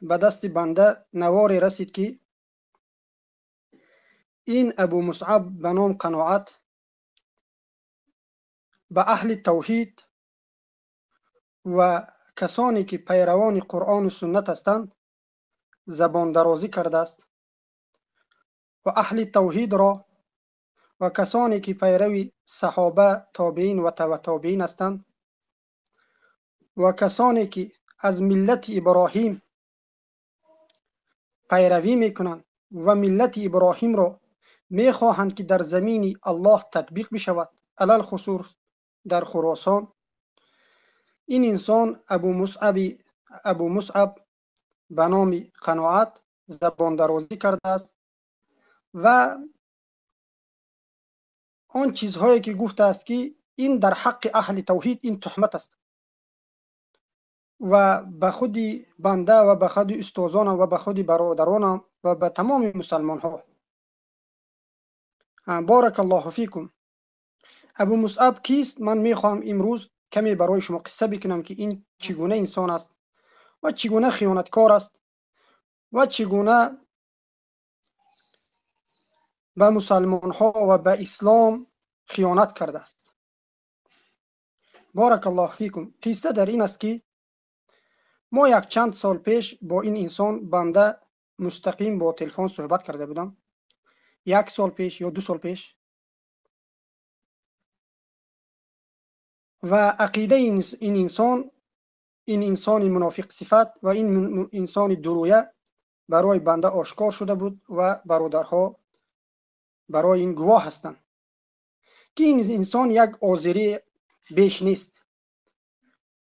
به دست بنده نواری رسید که این ابو مصعب به نام قناعت به اهل توحید و کسانی که پیروان قرآن و سنت هستند زبان درازی کرده است و اهل توحید را و کسانی که پیروی صحابه، تابعین و تبع تابعین هستند و کسانی که از ملت ابراهیم پیروی میکنند و ملت ابراهیم را میخواهند که در زمین الله تطبیق بشود، علل خصوص در خراسان. این انسان ابو مصعب به نام قناعت زبان درازی کرده است و آن چیزهایی که گفته است که این در حق اهل توحید این تهمت است و به خود بنده و به خود استادانم و به خود برادرانم و به تمام مسلمان ها. بارک الله فیکم. ابو مصعب کیست؟ من میخوام امروز کمی برای شما قصه بکنم که این چگونه انسان است و چگونه خیانتکار است و چگونه به مسلمان ها و به اسلام خیانت کرده است. بارک الله فیکم. قصه در این است که ما یک چند سال پیش با این انسان بنده مستقیم با تلفن صحبت کرده بودم، 1 سال پیش یا 2 سال پیش، و عقیده این انسان منافق صفت و این انسان درویه برای بنده آشکار شده بود و برادرها برای این گواه هستند که این انسان یک آذری بیش نیست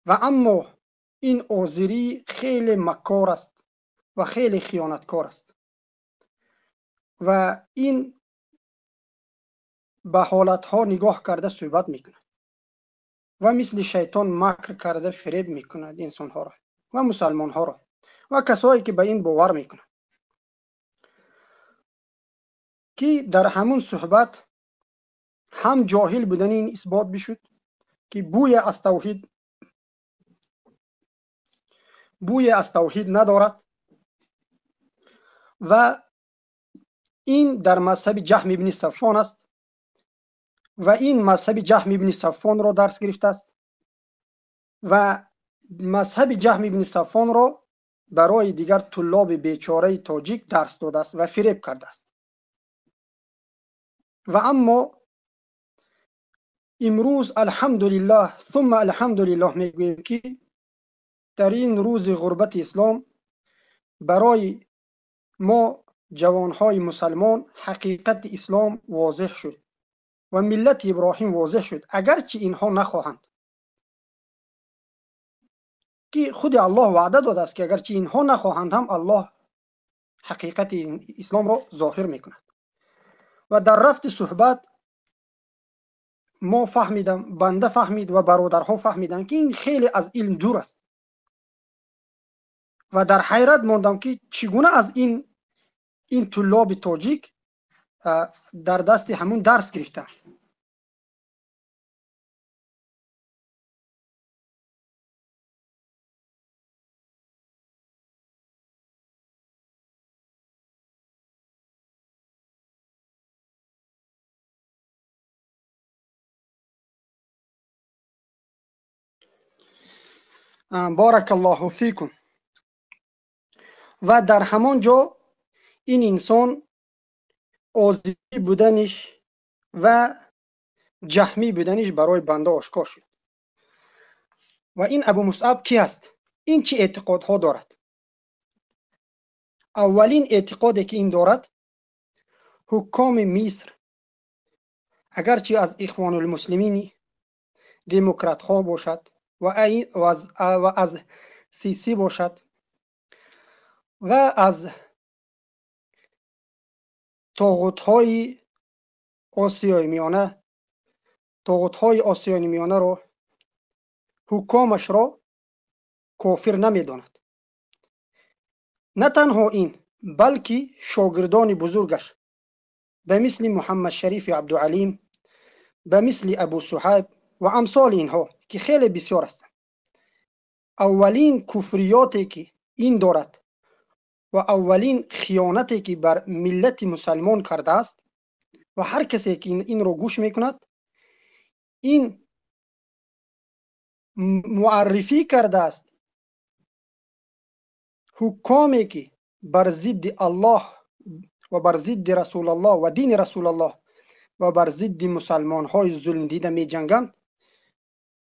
و اما این آذری خیلی مکار است و خیلی خیانتکار است و این به حالتها نگاه کرده صحبت میکند و مثل شیطان مکر کرده فریب میکند انسانها را و مسلمانها را و کسایی که به این باور میکنند. که در همون صحبت هم جاهل بودن این اثبات بشد که بوی از توحید ندارد و این در مذهب جهم ابن صفوان است و این مذهب جهم ابن صفوان را درس گرفته است و مذهب جهم ابن صفوان را برای دیگر طلاب بیچاره تاجیک درس داده است و فریب کرده است. و اما امروز الحمدلله ثم الحمدلله میگوییم که در این روز غربت اسلام برای ما جوانهای مسلمان حقیقت اسلام واضح شد و ملت ابراهیم واضح شد، اگرچه اینها نخواهند، که خود الله وعده داده است که اگرچه اینها نخواهند هم الله حقیقت اسلام را ظاهر میکند. و در رفت صحبت ما فهمیدم، بنده فهمید و برادرها فهمیدن که این خیلی از علم دور است و در حیرت ماندم که چگونه از این طلاب تاجیک در دست همون درس گرفتن. بارک الله فیکم. و در همان جا این انسان آذری بودنش و جهمی بودنش برای بنده آشکار شد. و این ابو مصعب کی است؟ این چه اعتقادها دارد؟ اولین اعتقادی که این دارد، حکام مصر اگرچه از اخوان المسلمین دموکرات ها باشد و از سیسی باشد و از طاغوت های آسیای میانه را حکامش را کافر نمیداند. نه تنها این، بلکه شاگردان بزرگش به مثل محمد شریف عبدالعلیم، به مثل ابو صحیب و امثال اینها که خیلی بسیار هستند، اولین کفریاتی که این دارد و اولین خیانتی که بر ملت مسلمان کرده است و هر کسی که این رو گوش میکند این معرفی کرده است حکامی که بر ضد الله و بر ضد رسول الله و دین رسول الله و بر ضد مسلمان های ظلم دیده می جنگند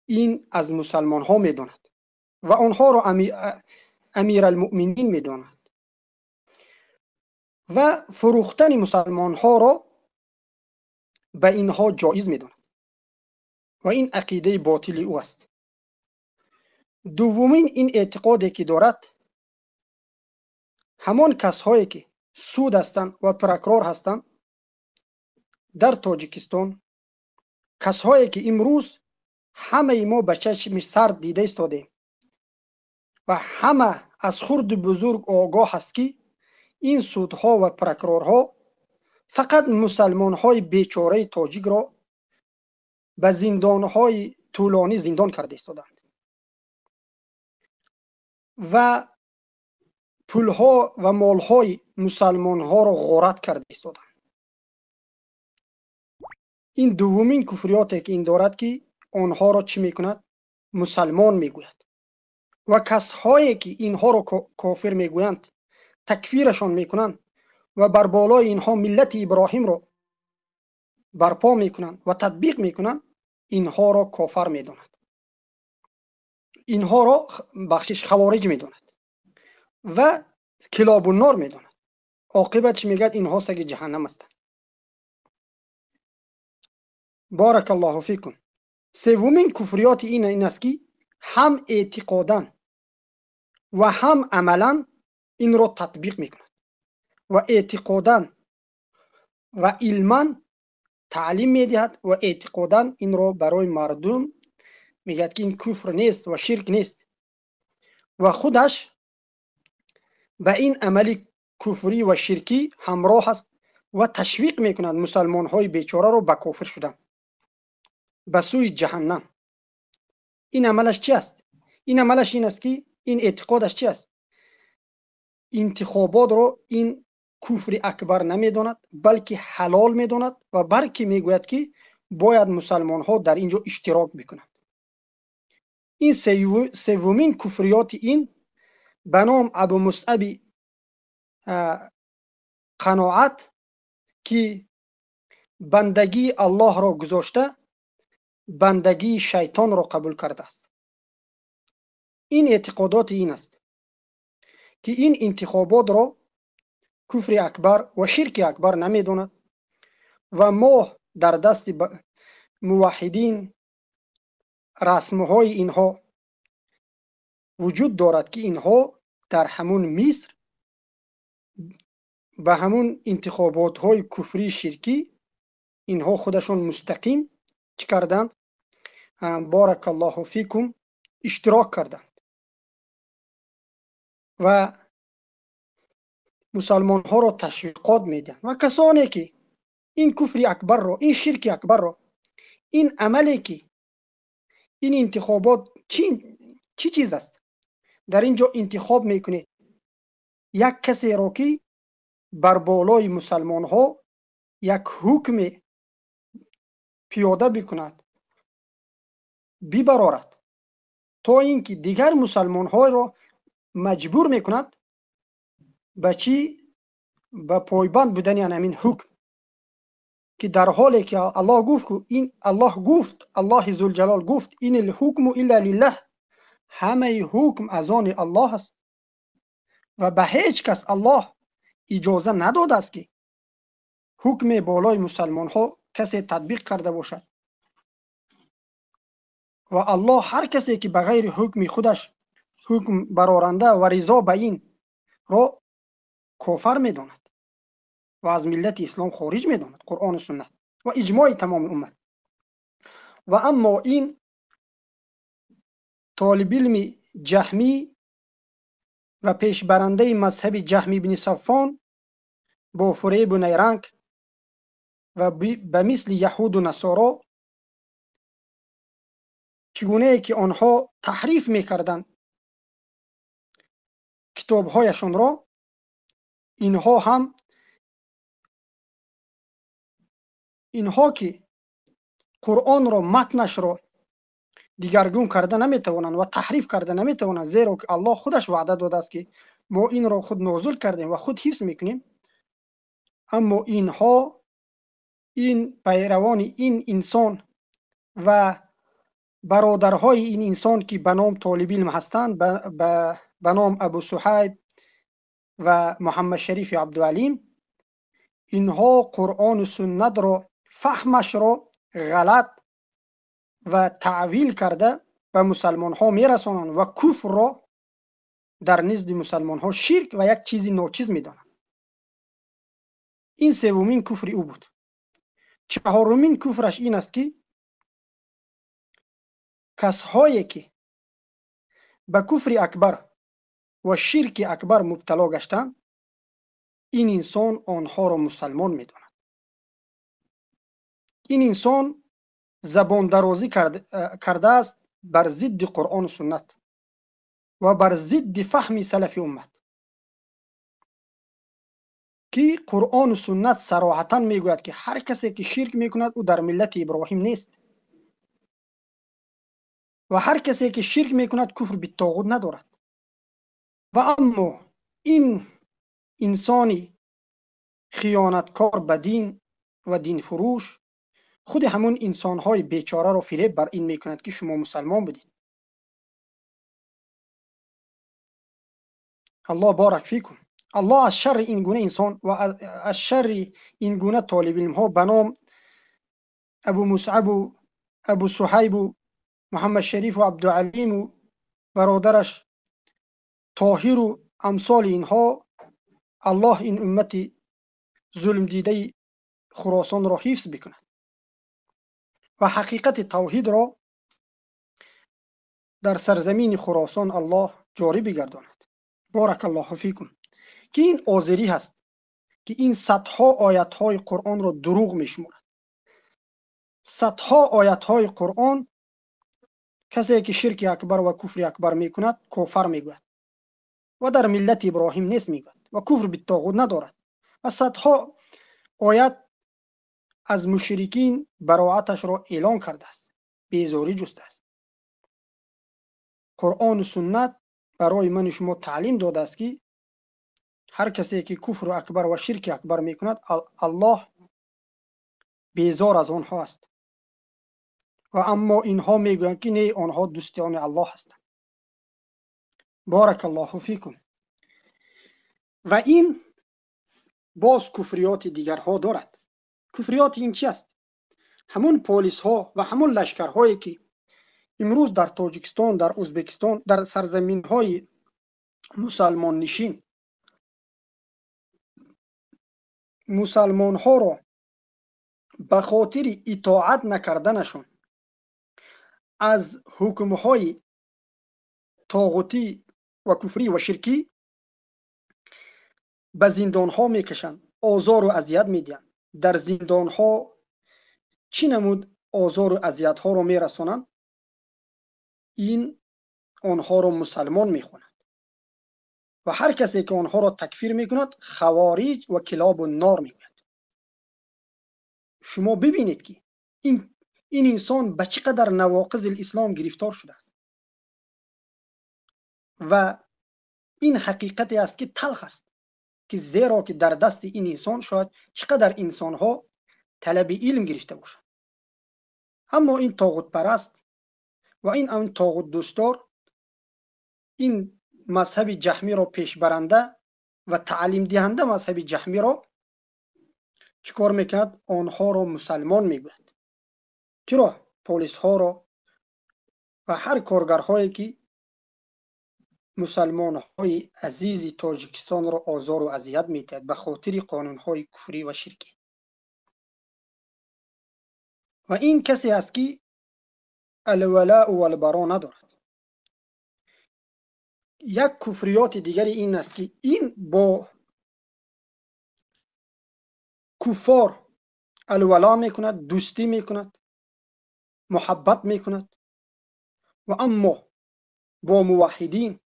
این از مسلمان ها می داند و آنها را امیر المؤمنین می داند و فروختن مسلمان ها را به اینها جایز می داند و این عقیده باطل او است. دومین این اعتقادی که دارد همان کسایی که سود هستند و پرکرار هستند در تاجیکستان، کسایی که امروز همه ما به چشم سرد دیده ایستادیم و همه از خرد بزرگ آگاه است که این سودها و پرکرارها فقط مسلمانهای بیچاره تاجیک را به زندانهای طولانی زندان کرده ایستادند و پولها و مالهای مسلمانها را غارت کرده ایستادند. این دومین کفریاتی که این دارد که آنها را چی میکند؟ مسلمان میگوید و کسایی که اینها را کافر میگویند تکفیرشان میکنند و بر بالای اینها ملت ابراهیم را برپا میکنند و تطبیق میکنند اینها را کافر میداند، اینها را بخشش خوارج میداند و کلاب النار میداند. عاقبت چی میگه؟ اینها سگ جهنم هستند. بارک الله فیکم. سومین کفریات این است که هم اعتقادا و هم عملا این را تطبیق میکند و اعتقادا و علما تعلیم میدهد و اعتقادا این را برای مردم میگه که این کفر نیست و شرک نیست و خودش به این عمل کفری و شرکی همراه است و تشویق میکند مسلمان های بیچاره را به کافر شدن، به سوی جهنم. این عملش چی است؟ این عملش این است که این اعتقادش چی است؟ انتخابات را این کفر اکبر نمیداند بلکه حلال میداند و بلکه میگوید که باید مسلمان ها در اینجا اشتراک بکنند. این سومین کفریات این به نام ابو مصعب قناعت که بندگی الله را گذاشته بندگی شیطان را قبول کرده است. این اعتقادات این است که این انتخابات را کفر اکبر و شرک اکبر نمیداند و ما در دست موحدین رسمهای اینها وجود دارد که اینها در همون مصر به همون انتخابات های کفری شرکی اینها خودشون مستقیم چی کردند؟ بارک الله فیکم اشتراک کردند و مسلمان ها را تشویقات میدن و کسانی که این کفر اکبر را، این شرک اکبر را، این عملی که این انتخابات چی چیز است؟ در اینجا انتخاب میکنید یک کسی را که بر بالای مسلمان ها یک حکم پیاده بکند، ببرارد تا اینکه دیگر مسلمان ها را مجبور میکند به چی؟ به پایبند بودن همین حکم که در حالی که الله گفت الله ذوالجلال گفت این الحکم الا لله، همه حکم از آن الله است و به هیچ کس الله اجازه نداده است که حکم بالای مسلمان ها کسی تطبیق کرده باشد و الله هر کسی که بغیر حکم خودش حکم برارنده و رضا به این را کافر میداند و از ملت اسلام خارج میداند، قرآن و سنت و اجماع تمام امت. و اما این طالب علم جهمی و پیشبرنده مذهب جهمی بن صفان با فریب و نیرنگ و به مثل یهود و نصارا چگونه که آنها تحریف میکردند کتابهایشان را اینها که قرآن را متنش را دیگرگون کرده نمیتوانند و تحریف کرده نمیتوانند، زیرا که الله خودش وعده داده است که ما این را خود نازل کردیم و خود حفظ میکنیم. اما اینها، این پیروان این انسان و برادرهای این انسان که به نام طالب علم هستند، به نام ابو صهیب و محمد شریف عبدالعلیم، اینها قرآن و سنت را، فهمش را غلط و تعویل کرده به مسلمان ها میرسانند و کفر را در نزد مسلمان ها شرک و یک چیزی ناچیز میدانند. این سومین کفر او بود. چهارمین کفرش این است که کسایی که به کفر اکبر و شرک اکبر مبتلا گشتند، این انسان آنها را مسلمان میداند. این انسان زبان درازی کرده است بر ضد قرآن و سنت و بر ضد فهم سلف امت، که قرآن و سنت صراحتا میگوید که هر کسی که شرک میکند او در ملت ابراهیم نیست و هر کسی که شرک میکند کفر بالطاغوت ندارد. و اما این انسانی خیانتکار به دین و دین فروش خود همون انسانهای بیچاره را فریب بر این میکند که شما مسلمان بودید. الله بارک فیکم. الله از شر این گونه انسان و از شر این گونه طالب علم ها به نام ابو مصعب و ابو صهیب و محمد شریف و عبدالعلیم و برادرش طاهر و امثال اینها، الله این امت ظلم دیده خراسان را حفظ بکند و حقیقت توحید را در سرزمین خراسان الله جاری بگرداند. بارک الله فیکم. که این آذری هست که این صدها آیت های قرآن را دروغ میشمارد. صدها آیت های قرآن کسی که شرک اکبر و کفر اکبر میکند کافر میگوید و در ملت ابراهیم نیست میگوید و کفر بالطاغوت ندارد. و صدها آیت از مشرکین براءتش را اعلان کرده است، بیزاری جسته است. قرآن و سنت برای من شما تعلیم داده است که هر کسی که کفر اکبر و شرک اکبر میکند الله بیزار از آنها است و اما اینها میگویند که نه، آنها دوستان الله هستند. بارک الله فیکم. و این باز کفریات دیگر ها دارد. کفریات این چی است؟ همون پلیس ها و همون لشکر هایی که امروز در تاجیکستان، در ازبکستان، در سرزمین های مسلمان نشین مسلمان ها را به خاطر اطاعت نکردنشون از حکم های طاغوتی و کفری و شرکی به زندان ها میکشند، آزار و اذیت میدهند. در زندان ها چی نمود آزار و اذیت ها را میرسانند؟ این آنها را مسلمان میخوانند و هر کسی که آنها را تکفیر میکند خوارج و کلاب النار میگوید. شما ببینید که این انسان به چقدر نواقض الاسلام گرفتار شده است و این حقیقتی است که تلخ است، که زیرا که در دست این انسان شاید چقدر انسانها طلب علم گرفته باشند، اما این طاغوت پرست و این طاغوت دوستدار این مذهب جهمی را پیش برنده و تعلیم دهنده مذهب جهمی را چیکار میکند؟ آنها را مسلمان میگوید. چرا؟ پلیس ها را و هر کارگرهایی که مسلمان های عزیز تاجیکستان را آزار و اذیت میدهد به خاطر قانون های کفری و شرکی. و این کسی است که الولاء و البرا ندارد. یک کفریات دیگری این است که این با کفار الولا میکند، دوستی میکند، محبت میکند و اما با موحدین،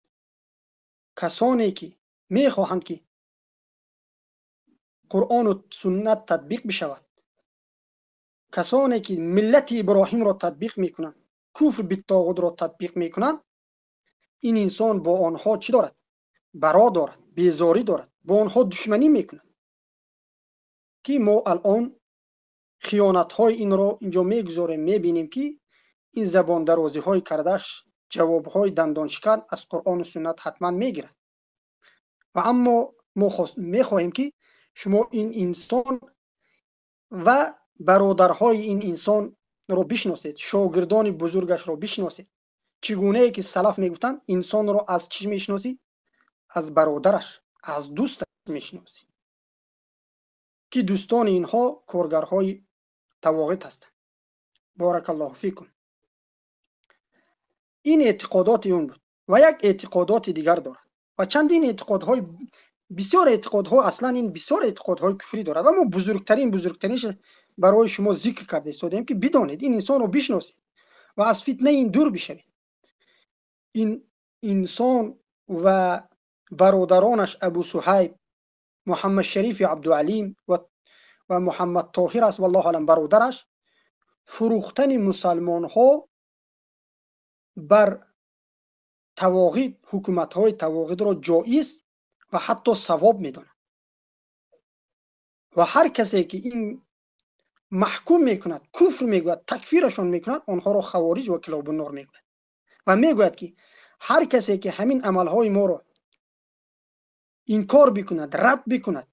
کسانی که میخواهند که قرآن و سنت تطبیق بشود، کسانی که ملت ابراهیم را تطبیق میکنند، کفر بالطاغوت را تطبیق میکنند، این انسان با آنها چی دارد؟ برا دارد، بیزاری دارد، با آنها دشمنی میکند. که ما الان خیانت های این را اینجا میگذاریم، میبینیم که این زبان درازی های کردش جواب های دندان شکن از قرآن و سنت حتما میگیرد. و اما ما میخواهیم که شما این انسان و برادرهای این انسان را بشناسید، شاگردان بزرگش را بشناسید. چگونه ای که سلف میگفتن انسان را از چی میشناسی؟ از برادرش، از دوستش میشناسی، که دوستان اینها کارگرهای طواغیت هستند. بارک الله فیکم. این اعتقادات اون بود. و یک اعتقادات دیگر دارد و چندین اعتقادهای، بسیار اعتقادها، اصلا این بسیار اعتقادهای کفری دارد و ما بزرگترینش برای شما ذکر کرده استادیم که بدانید، این انسان رو بشناسید و از فتنه این دور بشوید. این انسان و برادرانش ابو صهیب، محمد شریف عبدالعلیم و محمد طاهر است والله علم برادرش، فروختن مسلمان ها بر طواغیت، حکومت های طواغیت را جایز و حتی ثواب میدانند. و هر کسی که این محکوم میکند، کفر میگوید، تکفیرشان میکند، آنها را خوارج و کلاب النار میگوید و میگوید که هر کسی که همین عملهای ما را انکار بکند، رد بکند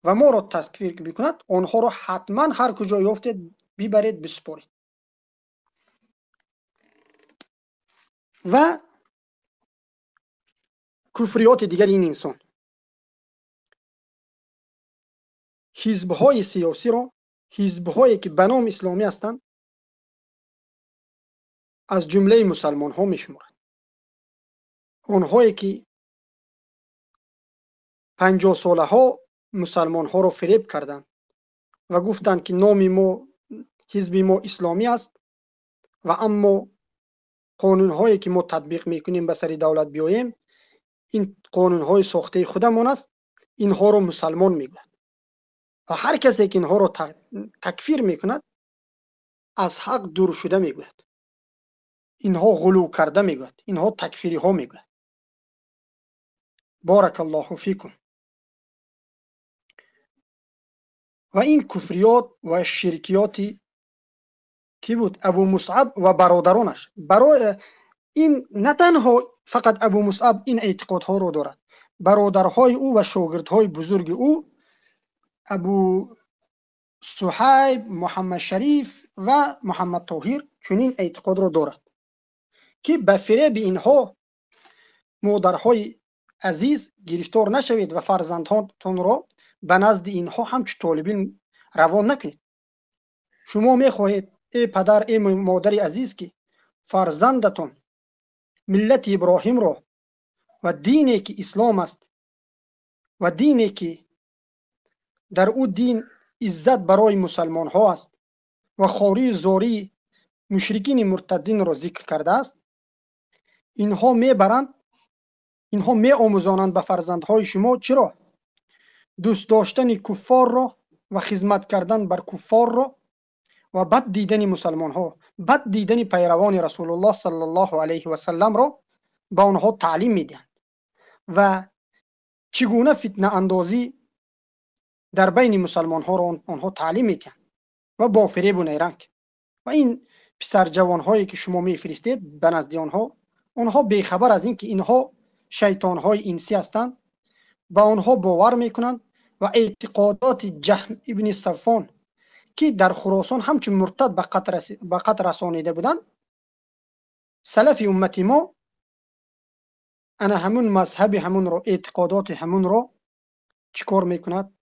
و ما را تکفیر بکند، آنها را حتما هر کجا یافتید ببرید بسپارید. و کفریات دیگر این انسان، حزب‌های سیاسی را، حزب‌هایی که به نام اسلامی هستند، از جمله مسلمان ها میشمارند. آنهایی که 50 ساله ها مسلمان ها را فریب کردند و گفتند که نام ما، حزب ما اسلامی است و اما قانون هایی که ما تطبیق میکنیم به سر دولت بیاییم این قانون های ساخته خودمان است، اینها را مسلمان میگوید. و هر کسی که اینها را تکفیر میکند از حق دور شده میگوید، اینها غلو کرده میگوید، اینها تکفیری ها میگوید. بارک الله فیکم. و این کفریات و شرکیاتی کی بود؟ ابو مصعب و برادرانش. برای این نه تنها فقط ابو مصعب این اعتقادها رو دارد، برادرهای او و شاگردهای بزرگ او ابو صهیب، محمد شریف و محمد طاهر چنین اعتقاد رو دارد که به فریب اینها مادرهای عزیز گرفتار نشوید و فرزندانتان را به نزد اینها همچون طالبین روان نکنید. شما میخواهید ای پدر، ای مادر عزیز، که فرزندتان ملت ابراهیم را و دینی که اسلام است و دینی که در او دین عزت برای مسلمان ها است و خواری زاری مشرکین مرتدین را ذکر کرده است، اینها میبرند، اینها می آموزانند به فرزندهای شما چرا؟ دوست داشتن کفار را و خدمت کردن بر کفار را و بد دیدن مسلمان ها، بد دیدن پیروان رسول الله صلی الله علیه و سلم را به آنها تعلیم میدهند و چگونه فتنه اندازی در بین مسلمان ها را آنها تعلیم میدهند و با فریب و نیرنگ. و این پسر جوان هایی که شما میفرستید به نزد آنها بیخبر از این که اینها شیطان های انسی هستند، با آنها باور میکنند و اعتقادات جهم ابن صفوان که در خراسان همچون مرتد به قتل رسانیده بودند، سلف امتی ما انا همون مذهب همون را، اعتقادات همون را چیکار میکند؟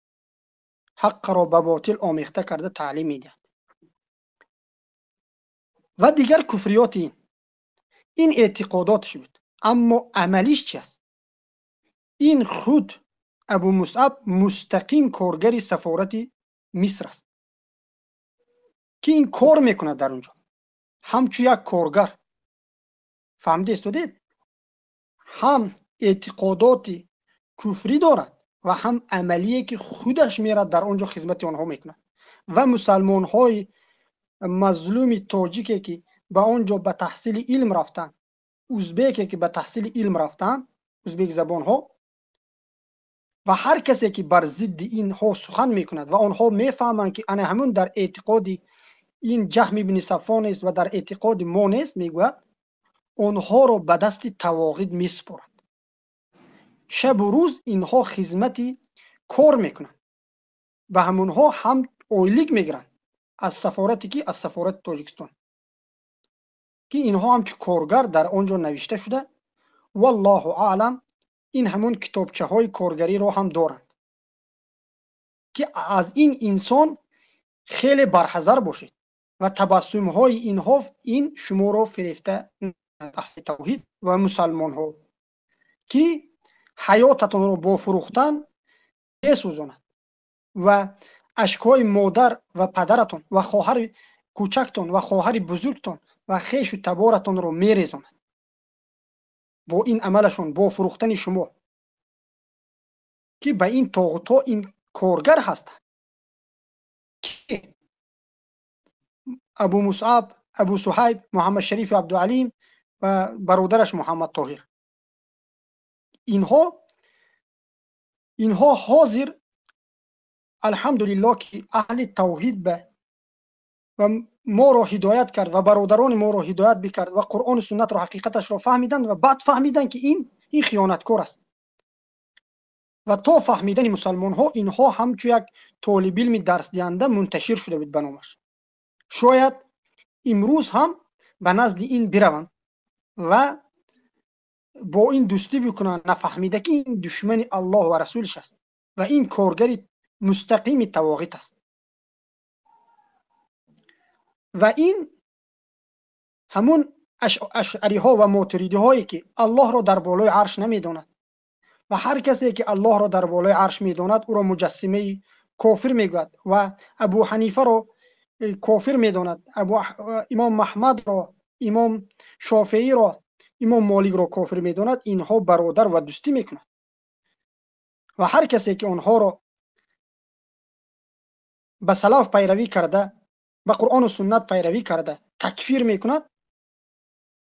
حق را به باطل آمیخته کرده تعلیم میدهد. و دیگر کفریات این اعتقاداتش بود، اما عملیش چی است؟ این خود ابو مصعب مستقیم کارگر سفارت مصر است که این کار میکنه در اونجا همچون یک کارگر. فهمیده استودید؟ هم اعتقادات کفری دارد و هم عملیه که خودش میره در اونجا خدمت آنها میکنه. و مسلمان های مظلوم تاجیکی که به اونجا به تحصیل علم رفتن، ازبکی که به تحصیل علم رفتن، ازبک زبان ها، و هر کسی که بر ضد اینها سخن میکند و آنها میفهمند که انا همون در اعتقاد این جهم بن صفوان است و در اعتقاد ما نیست، میگوید آنها را به دست طواغیت میسپارند. شب و روز اینها خدمتی کار میکنند و همونها هم اویلیگ میگیرند از سفارتی که از سفارت تاجیکستان که اینها هم چه کارگر در آنجا نوشته شده. والله اعلم این همون کتابچه های کارگری رو هم دارند که از این انسان خیلی برحذر باشید و تبسم های اینها این شما رو فریفته اهل توحید و مسلمان ها که حیاتتون رو با فروختن بسوزاند و اشکای مادر و پدرتون و خواهر کوچکتون و خواهر بزرگتون و خیش و تبارتون رو میریزاند با این عملشون، با فروختن شما که به این طاغوتا این کارگر هستند که ابو مصعب، ابو صهیب، محمد شریف عبدالعلیم و برادرش محمد طاهر، اینها حاضر الحمدلله که اهل توحید به و ما را هدایت کرد و برادران ما را هدایت بکرد و قرآن و سنت را حقیقتش را فهمیدند و بعد فهمیدند که این خیانتکار است و تا فهمیدن مسلمان ها اینها همچون یک طالب علم درس دهنده منتشر شده بود بنامش. شاید امروز هم به نزد این بروند و با این دوستی بکنن، نفهمیده که این دشمن الله و رسولش است و این کارگر مستقیم طواغیت است و این همون اشعری ها و ماتریدی هایی که الله را در بالای عرش نمیداند و هر کسی که الله را در بالای عرش میداند او را مجسمه کافر میگوید و ابو حنیفه را کافر میداند، امام محمد را، امام شافعی را، امام مالک را کافر میداند، اینها برادر و دوستی میکنند و هر کسی که آنها را به سلف پیروی کرده، به قرآن و سنت پیروی کرده تکفیر میکند،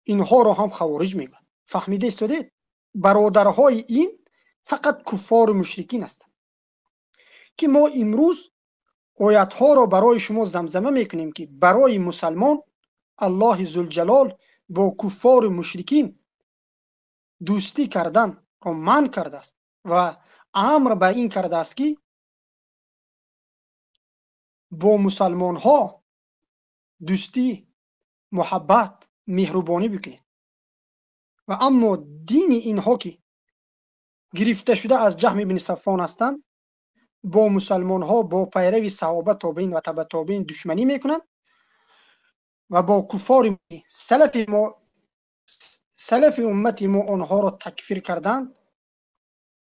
اینها را هم خوارج میگوید. فهمیده استودید؟ برادرهای این فقط کفار و مشرکین هستند که ما امروز آیت ها را برای شما زمزمه میکنیم که برای مسلمان الله ذوالجلال با کفار و مشرکین دوستی کردن را منع کرده است و امر به این کرده است که با مسلمان ها دوستی، محبت، مهربانی بکنید. و اما دین اینها که گرفته شده از جهم بن صفوان هستند با مسلمان ها با پیروی صحابه تابعین و تبع تابعین دشمنی میکنند و با کفار سلف امت ما آنها را تکفیر کردند،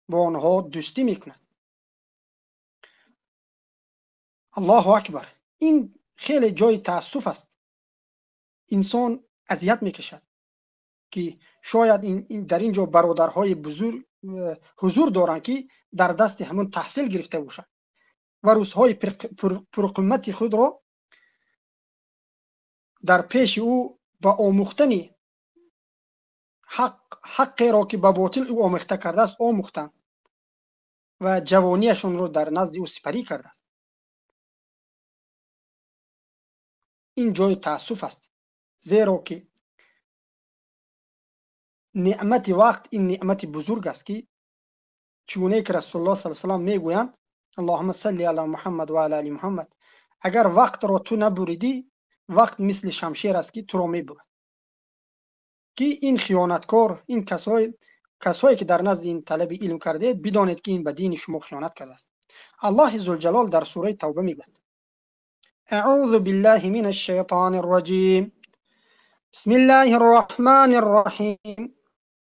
با آنها دوستی میکنند. الله اکبر. این خیلی جای تاسف است. انسان اذیت میکشد که شاید در اینجا برادرهای بزرگ حضور دارند که در دست همون تحصیل گرفته باشند و روزهای پرقیمت خود را در پیش او با آموختن حقی را که به باطل او آموخته کرده است آموختند و جوانیشون رو در نزد او سپری کرده است. این جای تاسف است، زیرا که نعمت وقت این نعمت بزرگ است که چگونه که رسول الله صلی الله علیه و آله میگویند اللهم صل علی محمد و علی آل محمد، اگر وقت را تو نبریدی وقت مثل شمشیر است که تو را میبرد. که این خیانتکار، این کسایی که در نزد این طلب علم کرده بدانید که این به دین شما خیانت کرده است. الله ذوالجلال در سوره توبه میگوید اعوذ بالله من الشیطان الرجیم بسم الله الرحمن الرحیم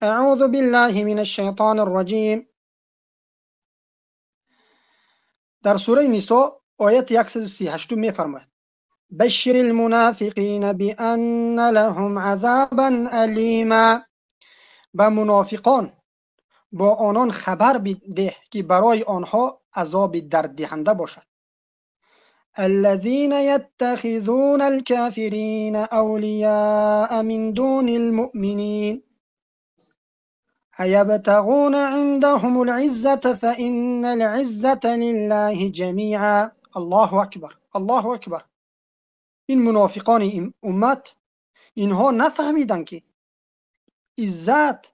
اعوذ بالله من الشیطان الرجیم. در سوره نساء آیت 138 میفرماید بشر المنافقین بأن لهم عذابا الیما. به منافقان با آنان خبر بده که برای آنها عذاب درددهنده باشد. الذين يتخذون الكافرين أولياء من دون المؤمنين أيبتغون عندهم العزة فإن العزة لله جميعا. الله أكبر، الله أكبر. این منافقان امت اینها نفهمیدن که عزت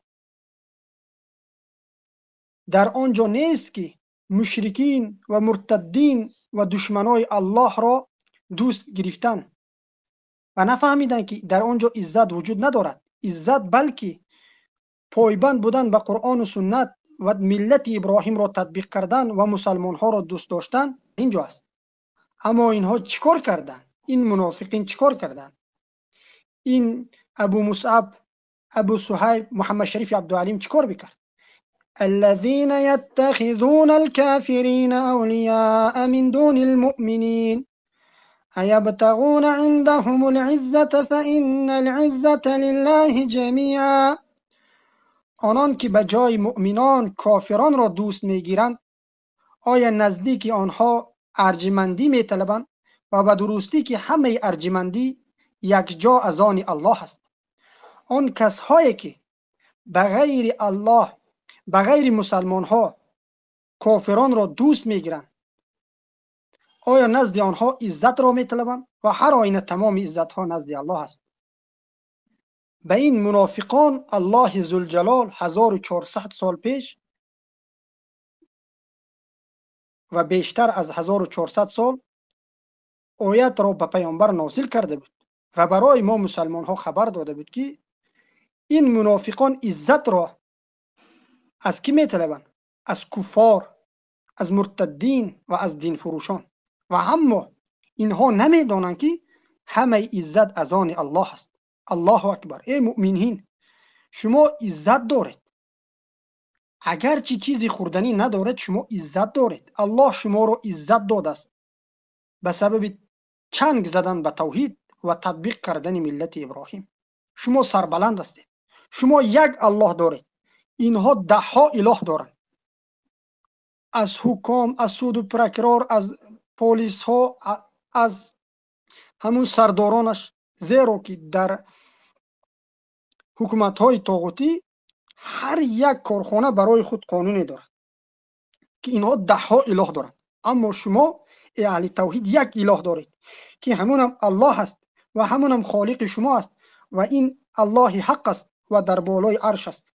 در آنجا نیست که مشرکین و مرتدین و دشمنای الله را دوست گرفتن و نفهمیدن که در آنجا عزت وجود ندارد. عزت بلکه پایبند بودن به قرآن و سنت و ملت ابراهیم را تطبیق کردن و مسلمان ها را دوست داشتن اینجا است. اما اینها چیکار کردن؟ این منافقین چیکار کردن؟ این ابو مصعب، ابو صهیب، محمد شریف عبدالعلیم چیکار بکرد؟ الذين يتخذون الكافرين أولياء من دون المؤمنين أيبتغون عندهم العزة فإن العزة لله جميعا. آنان که به جای مؤمنان کافران را دوست میگیرند آیا نزدیک آنها ارجمندی میطلبند؟ و به درستی که همه ارجمندی یک جا از آن الله است. آن کسایی که به غیر الله، به غیر مسلمان ها کافران را دوست میگیرند آیا نزد آنها عزت را میطلبند؟ و هر آینه تمام عزت ها نزد الله است. به این منافقان الله ذوالجلال 1400 سال پیش و بیشتر از 1400 سال آیت را به پیامبر نازل کرده بود و برای ما مسلمان ها خبر داده بود که این منافقان عزت را از کی میطلبند؟ از کفار، از مرتدین و از دین فروشان. و اما اینها نمیدانند که همه عزت از آن الله است. الله اکبر. ای مؤمنین، شما عزت دارید. اگر چیزی خوردنی ندارید شما عزت دارید. الله شما را عزت داده است به سبب چنگ زدن به توحید و تطبیق کردن ملت ابراهیم. شما سربلند هستید. شما یک الله دارید. اینها ده ها اله دارند، از حکام، از سود و پرکرار، از پلیس ها، از همون سردارانش. زیرا که در حکومت های طاغوتی هر یک کارخانه برای خود قانونی دارد که اینها ده ها اله دارند. اما شما اهل توحید یک اله دارید که همونم الله است و همونم خالق شما است و این الله حق است و در بالای عرش است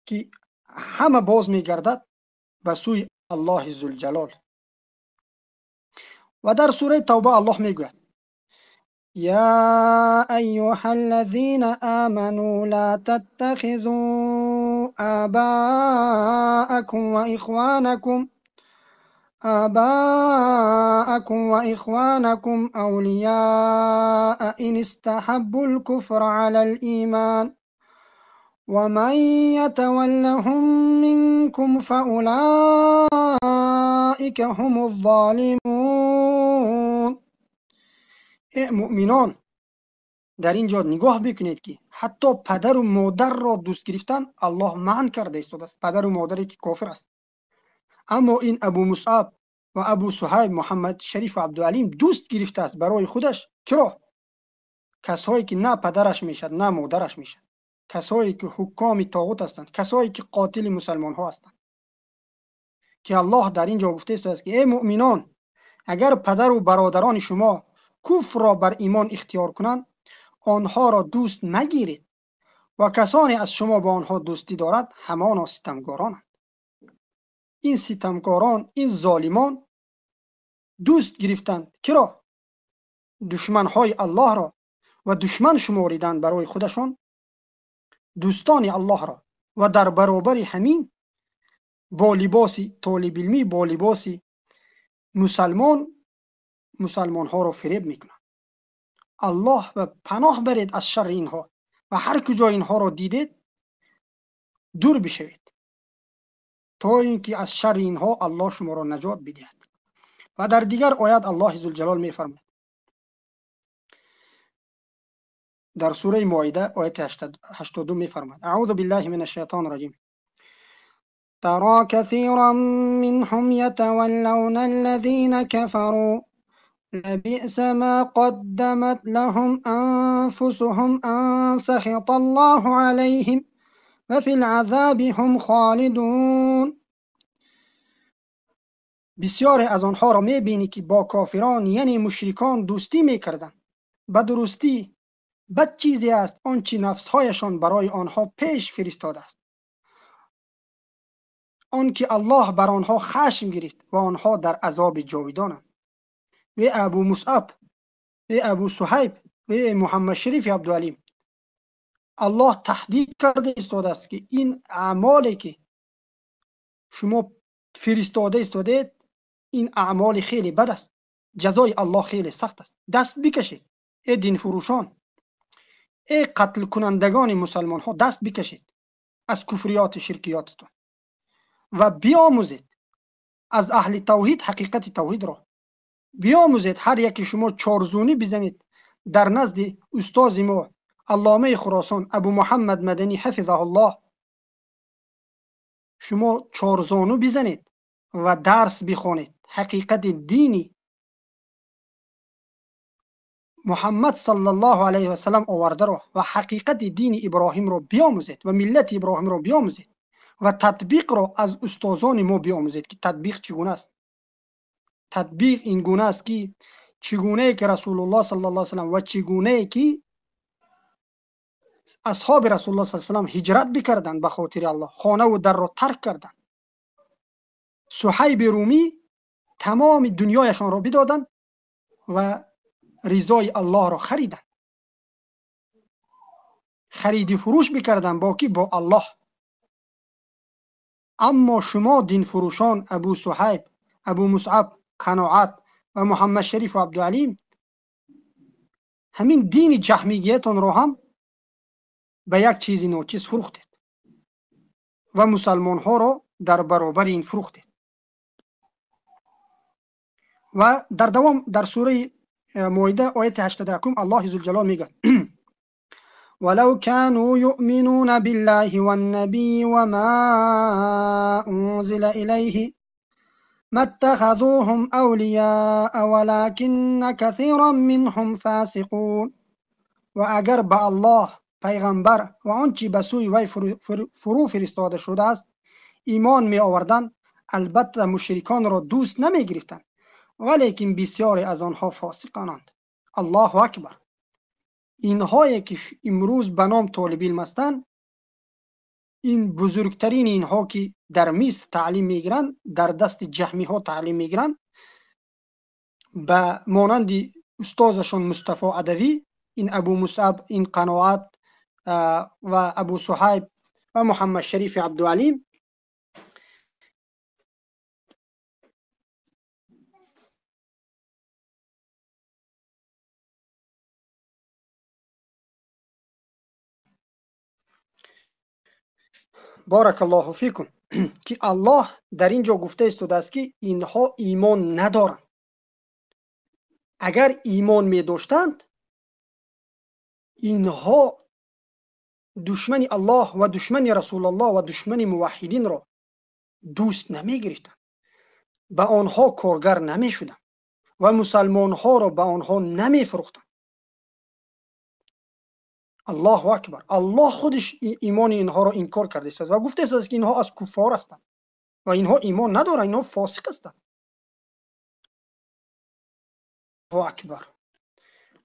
که همه باز میگردد به سوی الله ذوالجلال. و در سوره توبه الله میگوید یا ایها الذین آمنوا لا تتخذوا آباءكم وإخوانكم أولياء إن استحبوا الكفر على الإيمان ومن يتولهم منكم فأولئك هم الظالمون. ای مؤمنان، در اینجا نگاه بکنید که حتی پدر و مادر را دوست گرفتن الله منع کرده است. پدر و مادری که کافر است. اما این ابو مصعب و ابو صهیب، محمد شریف و عبدالعلیم دوست گرفته است برای خودش. کرا؟ کسایی که نه پدرش میشد نه مادرش میشد، کسایی که حکام طاغوت هستند، کسایی که قاتل مسلمان ها هستند. که الله در اینجا گفته است که ای مؤمنان، اگر پدر و برادران شما کفر را بر ایمان اختیار کنند آنها را دوست نگیرید و کسانی از شما با آنها دوستی دارد همان ستمگارانند. این ستمگاران، این ظالمان دوست گرفتند کرا؟ دشمنهای الله را و دشمن شماریدند برای خودشان دوستان الله را و در برابر همین با لباس طالب علمی، با لباس مسلمان ها را فریب میکنند. الله و پناه برید از شر اینها و هر کجا اینها را دیدید دور بشوید تا اینکه از شر اینها الله شما را نجات بدهد. و در دیگر آیات الله ذوالجلال میفرماید در سوره مائده آیت 82 میفرماید اعوذ بالله من الشیطان الرجیم ترى كثيرا منهم يتولون الذين كفروا لبئس ما قدمت لهم أنفسهم أن سخط الله عليهم وفي العذاب هم خالدون. بسیاری از آنها را میبینی که با کافران یعنی مشرکان دوستی میکردند. به درستی بد چیزی است آنچه نفسهایشان برای آنها پیش فرستاده است، آنکه الله بر آنها خشم گرفت و آنها در عذاب جاودانند. و ابو مصعب و ابو صهیب و محمد شریف عبدالعلیم، الله تهدید کرده ایستاده است که این اعمالی که شما فرستاده ایستادید این اعمال خیلی بد است، جزای الله خیلی سخت است. دست بکشید ای دین فروشان، ای قتل کنندگان مسلمان ها، دست بکشید از کفریات شرکیاتتان و بیاموزید از اهل توحید حقیقت توحید را. بیاموزید. هر یکی شما چارزونی بزنید در نزد استاد ما علامه خراسان ابو محمد مدنی حفظه الله، شما چارزانو بزنید و درس بخوانید. حقیقت دینی محمد صلی الله علیه و سلم آورده را و حقیقت دین ابراهیم را بیاموزید و ملت ابراهیم را بیاموزید و تطبیق را از استادان ما بیاموزید که تطبیق چگونه است. تطبیق این گونه است که چگونه که رسول الله صلی الله علیه و سلم و چگونه که اصحاب رسول الله صلی الله علیه و سلم هجرت بکردند به خاطر الله، خانه و در را ترک کردند. صهیب رومی تمام دنیایشان را بدادند و رضای الله را خریدند، خرید فروش بکردند با کی؟ با الله. اما شما دین فروشان ابو صهیب، ابو مصعب، قناعت و محمد شریف و عبدالعلیم همین دین جهمیتون را هم به یک چیزی ناچیز فروختید و مسلمان ها را در برابر این فروختید. و در دوام در سوره مائده آیت 81 الله ذوالجلال میگه ولو كانوا يؤمنون بالله والنبي وما أنزل إليه ما اتخذوهم أولياء ولكن كثيرا منهم فاسقون. و اگر به الله، پیغمبر و آنچه به سوی وی فرو فرستاده شده است ایمان می آوردند، البته مشرکان را دوست نمی گرفتند، ولیکن بسیاری از آنها فاسقانند. الله اکبر. اینهایی که امروز به نام طالب علم هستند، این بزرگترین اینها که در مصر تعلیم میگیرند، در دست جهمی ها تعلیم میگیرند، به مانند استادشان مصطفی عدوی، این ابو مصعب، این قناعت و ابو صهیب و محمد شریف عبدالعلیم. بارک الله فیکم. که الله در اینجا گفته است که اینها ایمان ندارند. اگر ایمان می داشتند اینها دشمن الله و دشمن رسول الله و دشمن موحدین را دوست نمی گرفتند، به آنها کارگر نمی شدند و مسلمان ها را به آنها نمی فروختند. الله اکبر. الله خودش ایمان اینها را انکار کرده است و گفته است که اینها از کفار هستند و اینها ایمان ندارند، اینها فاسق هستند. الله اکبر.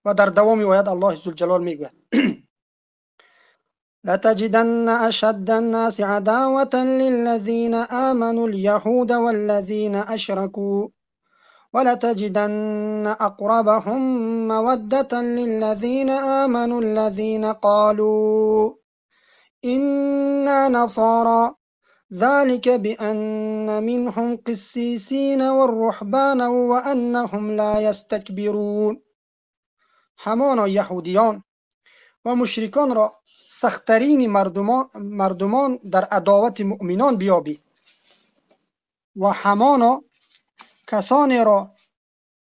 و در دوام آیات الله ذوالجلال میگوید لتجدن اشد الناس عداوة للذين آمنوا اليهود والذين أشركوا ولتجدن أقربهم مودة للذين آمنوا الذين قالوا إنا نصارى ذلك بأن منهم قسيسين والرهبان وأنهم لا يستكبرون. همانا یهودیان و مشرکان را سختترین مردمان در عداوت مؤمنان بیابی و همانا کسانی را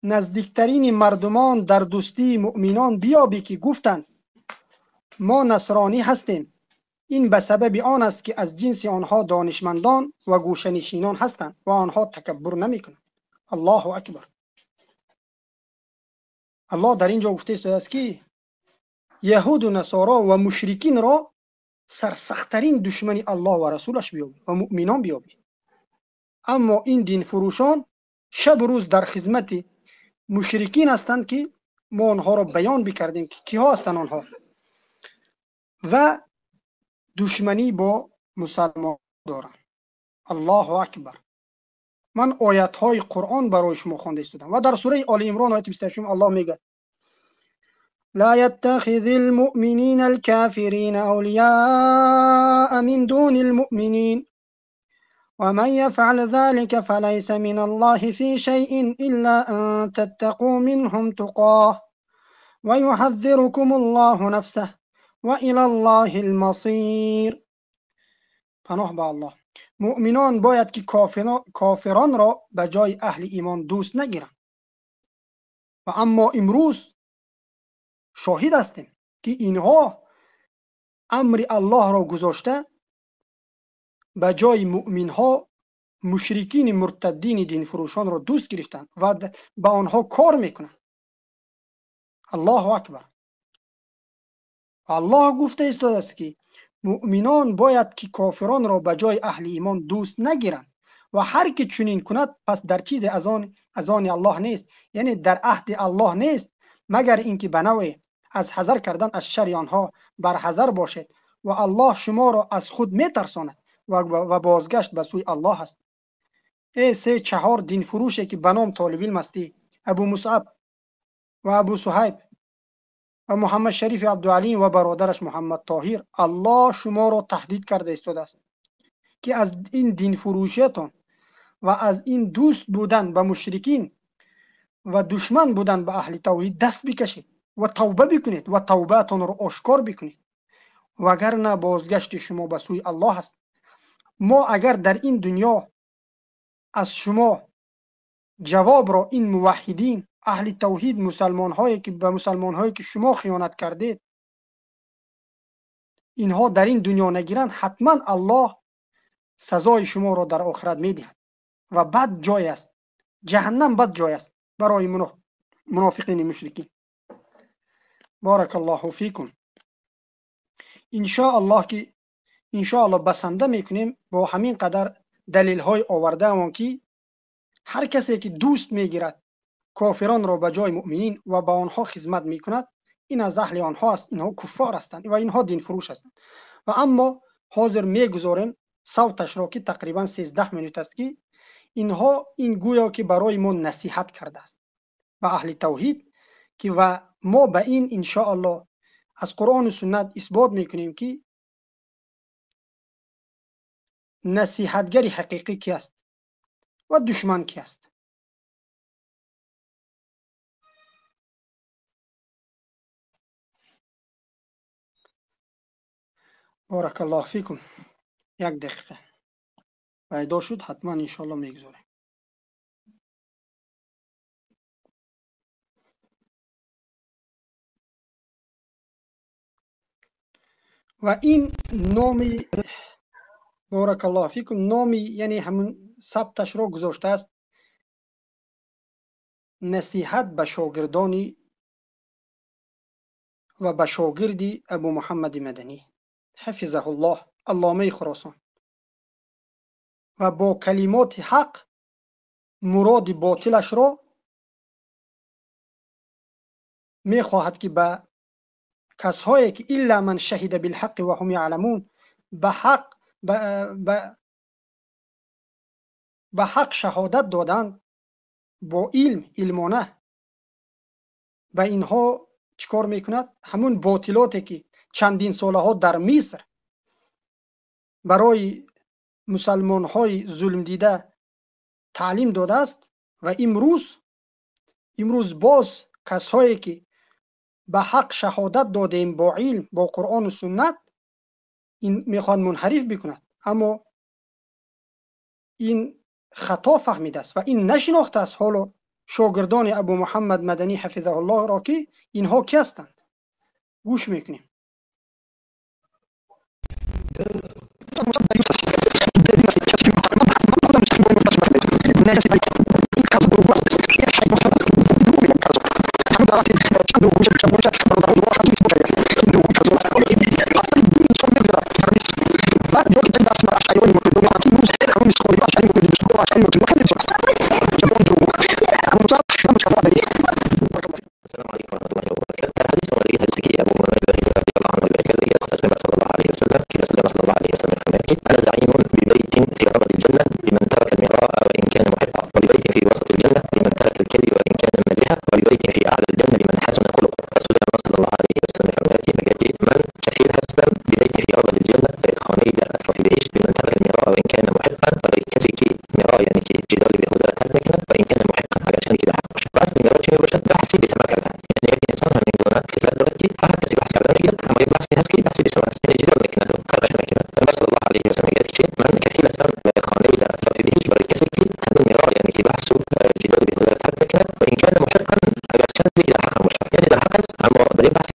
نزدیکترین مردمان در دوستی مؤمنان بیابی که گفتند ما نصرانی هستیم، این به سبب آن است که از جنس آنها دانشمندان و گوشه‌نشینان هستند و آنها تکبر نمی‌کنند. الله اکبر. الله در اینجا گفته است که یهود و نصارا و مشرکین را سرسخت‌ترین دشمن الله و رسولش بیابی و مؤمنان بیابی، اما این دین فروشان شب و روز در خدمت مشرکین هستند که ما آنها را بیان بکردیم که کیها هستند آنها، و دشمنی با مسلمان دارند. الله اکبر. من آیت های قرآن برای شما خوانده استادم و در سوره آل عمران آیت 28 الله میگه لا يتخذ المؤمنين الكافرين أولياء من دون المؤمنين ومن يفعل ذلك فليس من الله في شيء إلا أن تتقوا منهم تقاه ويحذركم الله نفسه وإلى الله المصير. پناه به الله. مؤمنان باید که کافران را به جای اهل ایمان دوست نگیرند و اما امروز شاهد هستیم که اینها امر الله را گذاشته به جای مؤمنها مشرکین مرتدین دین فروشان را دوست گرفتند و به آنها کار میکنند. الله اکبر. الله گفته است که مؤمنان باید که کافران را به جای اهل ایمان دوست نگیرند و هر که چنین کند پس در چیز از آن الله نیست، یعنی در عهد الله نیست، مگر اینکه به نوع از حذر کردن از شر آنها بر حذر باشد و الله شما را از خود میترساند و بازگشت به سوی الله است. ای 3-4 دین فروشی که به نام طالب علم هستی، ابو مصعب و ابو صهیب و محمد شریف عبدالعلی و برادرش محمد طاهر، الله شما را تهدید کرده است که از این دین فروشیتان و از این دوست بودن به مشرکین و دشمن بودن به اهل توحید دست بکشید و توبه بکنید و توبهتان را آشکار بکنید، وگرنه بازگشت شما به سوی الله است. ما اگر در این دنیا از شما جواب را این موحدین اهل توحید مسلمان هایی که شما خیانت کردید اینها در این دنیا نگیرند، حتما الله سزای شما را در آخرت میدهد و بد جای است، جهنم بد جای است برای منافقین مشرکین. بارک الله فیکم. ان شاء الله بسنده میکنیم با همین قدر دلیل های آورده اون که هر کسی که دوست میگیرد کافران را به جای مؤمنین و با آنها خدمت میکند، این از اهل آنها است، اینها کفار هستند و اینها دین فروش هستند. و اما حاضر میگذاریم صوتش را که تقریبا 13 منوت است که اینها این گویا که برای ما نصیحت کرده است به اهل توحید که و ما به این ان شاء الله از قرآن و سنت اثبات میکنیم که نصیحتگر حقیقی کی است و دشمن کی است. بارک الله فیکم. 1 دقیقه پیدا شد، حتما ان شاء الله میگذاریم. و این نامی بارک الله فیکم، نامی یعنی همون ثبتش را گذاشته است نصیحت به شاگردانی و به شاگردی ابو محمد مدنی حفظه الله علامه خراسان، و با کلمات حق مراد باطلش را می خواهد که به کسایی که الا من شهد بالحق و هم یعلمون به حق شهادت دادند با علمانه، به اینها چیکار میکند؟ همون باطلاتی که چندین ساله ها در مصر برای مسلمان های ظلم دیده تعلیم داده است و امروز باز کسایی که به حق شهادت دادیم با علم با قرآن و سنت این میخواد منحرف بکند، اما این خطا فهمیده است و این نشناخته است حالا شاگردان ابو محمد مدنی حفظه الله را که اینها کی هستند. گوش میکنیم. أنا زعيم ببيت في ربض الجنة لمن ترك المراء وإن كان محقا، وببيت في وسط الجنة لمن ترك الكذب وإن كان مازحا، وببيت في أعلى الجنة لمن حسن خلقه. رسول الله صلى الله عليه وسلم فرماتی بگه من کفیل هستم ببیت في ربض الجنة به یک خانه در اطراف بهشت لمن ترک المراء وإن كان محقا، برای کسی که مرا یعنی که جدال بیهوده ترک نکنه و این کان محقا اگر چنین که در حق باشه. بس مرا چی میباشد؟ بحثی به ثمر کردن. یعنی یک انسان همین گونه خصلت دارد که هر کسی بحث کردن میگه، اما یک بحثی هست که بحثی به ثمر است، یعنی جدال میکنه و کارش نمیکنه. پیامبر صلی الله علیه و سلم میگه که من کفیل هستم به خانه در اطراف بهشت برای کسی که همین مرا یعنی که بحث و جدال بیهوده ترک نکنه و این کان محقا اگر چنین که در حق باشه. یعنی در حق است اما در این بحث.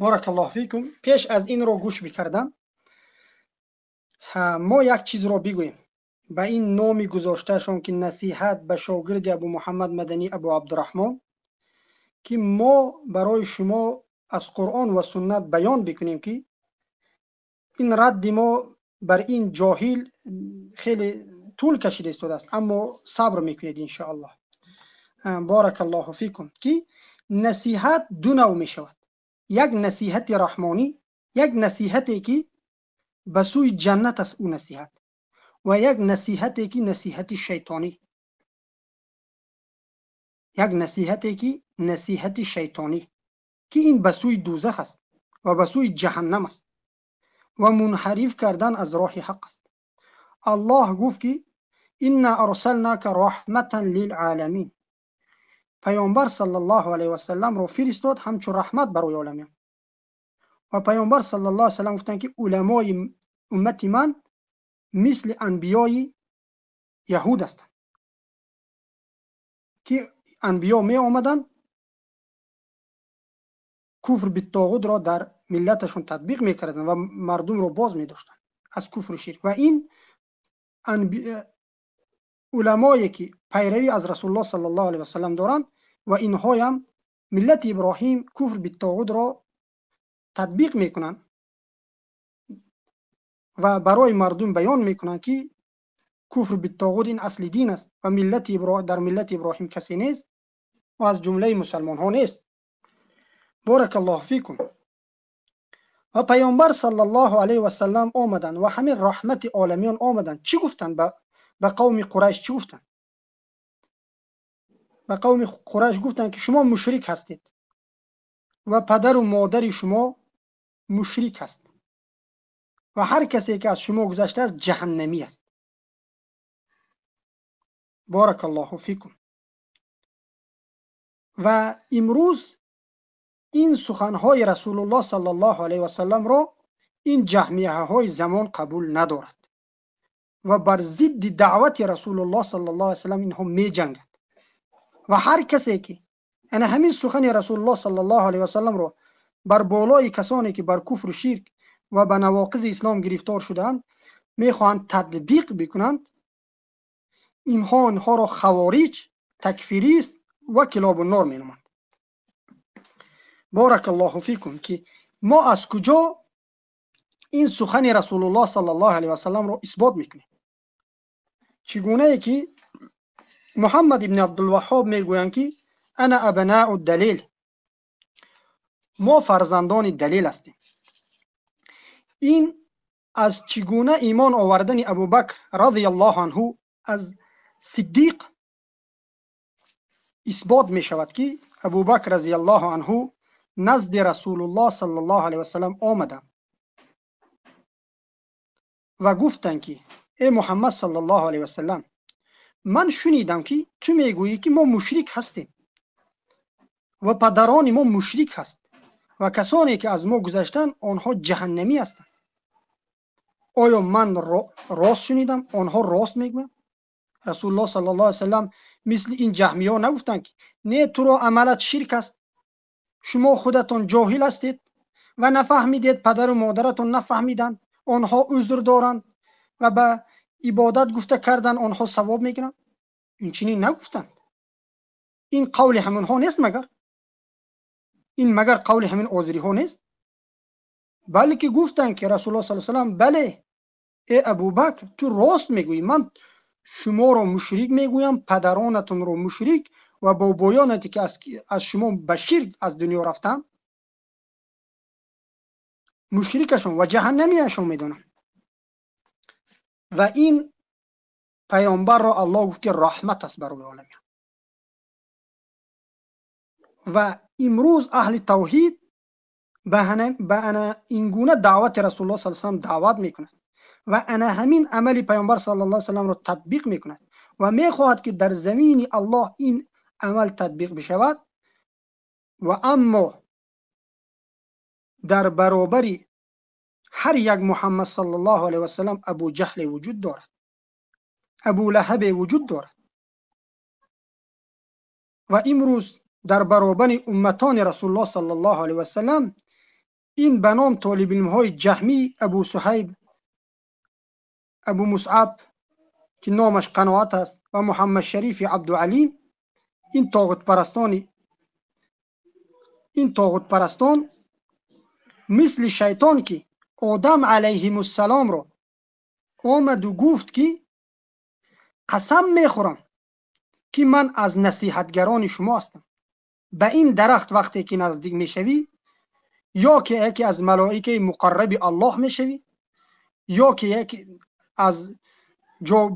بارک الله فیکم. پیش از این رو گوش بکردن ما یک چیز رو بگوییم. به این نامی گذاشته شون که نصیحت به شاگرد ابو محمد مدنی ابو عبدالرحمن، که ما برای شما از قرآن و سنت بیان بکنیم که این رد ما بر این جاهل خیلی طول کشیده است، اما صبر میکنید ان شاء الله. بارک الله فیکم. که نصیحت دو نوع می شود: یک نصیحت رحمانی، یک نصیحتی که به سوی جنت است او نصیحت، و یک نصیحتی که نصیحت شیطانی، یک نصیحتی که نصیحت شیطانی که این به سوی دوزخ است و به سوی جهنم است و منحرف کردن از راه حق است. الله گفت که انا ارسلناک رحمتا للعالمین. پیامبر صلی الله علیه و سلم رو فرستاد همچون رحمت برای عالمین. و پیامبر صلی الله علیه و سلم گفتند که علمای امت من مثل انبیای یهود هستند که انبیا می آمدن کفر بالطاغوت را در ملتشون تطبیق میکردن و مردم رو باز می داشتن از کفر و شرک. و این علمایی که پیروی از رسول الله صلی الله علیه و سلم دارند و اینها هم ملت ابراهیم کفر بالطاغوت را تطبیق میکنن و برای مردم بیان میکنن که کفر بالطاغوت این اصل دین است و در ملت ابراهیم کسی نیست و از جمله مسلمان ها نیست. بارک الله فیکم. و پیامبر صلی الله علیه و سلم آمدن و همین رحمت عالمیان آمدن. چی گفتن به قوم قریش؟ چی گفتن؟ به قوم قریش گفتن که شما مشرک هستید و پدر و مادر شما مشرک هست و هر کسی که از شما گذشته است جهنمی است. بارک الله فیکم. و امروز این سخنهای رسول الله صلی الله علیه و سلم را این جهمیه های زمان قبول ندارد و بر ضد دعوت رسول الله صلی الله علیه و سلم اینها می جنگد. و هر کسی که یعنی همین سخن رسول الله صلی الله علیه و سلم را بر بالای کسانی که بر کفر و شرک و به نواقض اسلام گرفتار شدند میخواهند تطبیق بکنند، اینها را خوارج، تکفیریست و کلاب النار مینامند. بارک الله فیکم. که ما از کجا این سخن رسول الله صلی الله علیه و سلم را اثبات میکنیم؟ چگونه ای که محمد ابن عبدالوهاب میگویند که انا ابناء الدلیل، ما فرزندان دلیل هستیم. این از چگونه ایمان آوردن ابوبکر رضی الله عنه از صدیق اثبات می شود که ابوبکر رضی الله عنه نزد رسول الله صلی الله علیه و سلم آمدند و گفتند که ای محمد صلی الله علیه و سلم، من شنیدم که تو میگویی که ما مشرک هستیم و پدران ما مشرک هست و کسانی که از ما گذشتن آنها جهنمی هستند. آیا من راست شنیدم؟ آنها راست میگویند؟ رسول الله صلی الله علیه و سلم مثل این جهمیه ها نگفتند که نه تو را عملت شرک است، شما خودتون جاهل هستید و نفهمیدید، پدر و مادرتون نفهمیدند، آنها عذر دارند و به عبادت گفته کردن آنها ثواب میگیرن؟ این چنین نگفتن. این قول همون ها نیست مگر؟ این مگر قول همین آذری ها نیست؟ بلکه گفتن که رسول الله صلی الله علیه و سلم بله ای ابوبکر تو راست میگویی، من شما را مشرک میگویم، پدرانتون را مشرک و بابایانتی که از شما به شرک از دنیا رفتن مشرکشون و جهنمیشون میدونم. و این پیامبر را الله گفت که رحمت است برای عالمیان. و امروز اهل توحید به انا این گونه دعوت رسول الله صلی الله علیه و سلم دعوت میکنند و انا همین عمل پیامبر صلی الله علیه و سلم را تطبیق میکنند و میخواهد که در زمین الله این عمل تطبیق بشود. و اما در برابر هر یک محمد صلی الله علیه و سلم ابو جهل وجود دارد، ابو لهب وجود دارد. و امروز در برابر امتان رسول الله صلی الله علیه و سلم این به نام طالب علم های جهمی، ابو صهیب، ابو مصعب که نامش قناعت است و محمد شریف عبدالعلیم، این طاغوت پرستان مثل شیطان که آدم علیه السلام رو آمد و گفت که قسم میخورم که من از نصیحتگران شما هستم، به این درخت وقتی که نزدیک میشوی یا که یکی از ملائکه مقرب الله میشوی یا که یکی از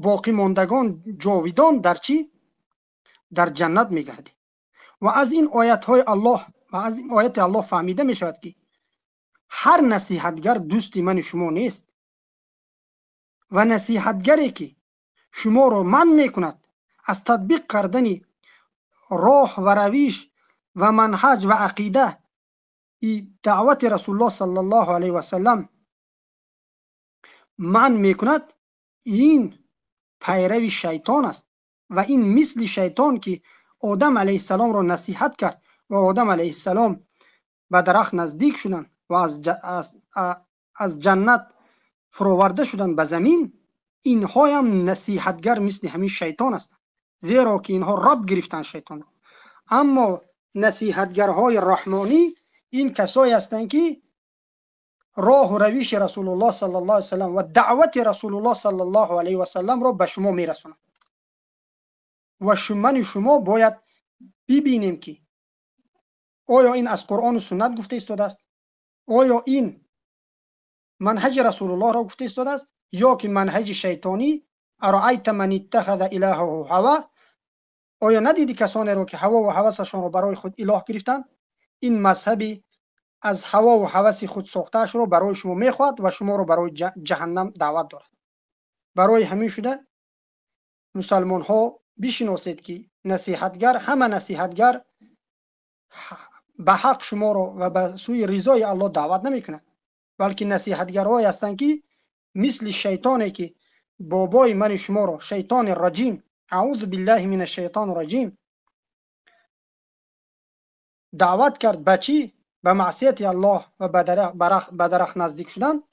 باقی ماندگان جاویدان در چی؟ در جنت میگردی. و از این آیت های الله و از این آیت الله فهمیده میشود که هر نصیحتگر دوستی من شما نیست و نصیحتگری که شما رو من میکند از تطبیق کردن راه و رویش و منهج و عقیده دعوت رسول الله صلی الله علیه و سلم من میکند، این پیروی شیطان است و این مثل شیطان که آدم علیه السلام را نصیحت کرد و آدم علیه السلام به درخت نزدیک شدن و از جنت فروورده شدن به زمین، اینها هم نصیحتگر مثل همین شیطان هستند، زیرا که اینها رب گرفتن شیطان. اما نصیحتگرهای رحمانی این کسایی هستند که راه و رویش رسول الله صلی الله علیه و سلم و دعوت رسول الله صلی الله علیه و سلم را به شما میرسونند. و شما باید ببینیم که آیا این از قرآن و سنت گفته ایستاده است؟ آیا این منهج رسول الله را گفته ایستاده است یا که منهج شیطانی؟ ارایت من اتخذ الهه هوا، آیا ندیدی کسانی را که هوا و هوسشان را برای خود اله گرفتن؟ این مذهبی از هوا و هوس خود ساخته‌اش را برای شما میخواد و شما را برای جهنم دعوت دارد. برای همین شده مسلمان ها بشناسید که نصیحتگر، همه نصیحتگر به حق شما را و به سوی رضای الله دعوت نمی کند، بلکه نصیحتگرهایی هستند که مثل شیطانی که بابای من شما را، شیطان رجیم، اعوذ بالله من الشیطان الرجیم، دعوت کرد به چی؟ به معصیت الله و به درخت نزدیک شدن.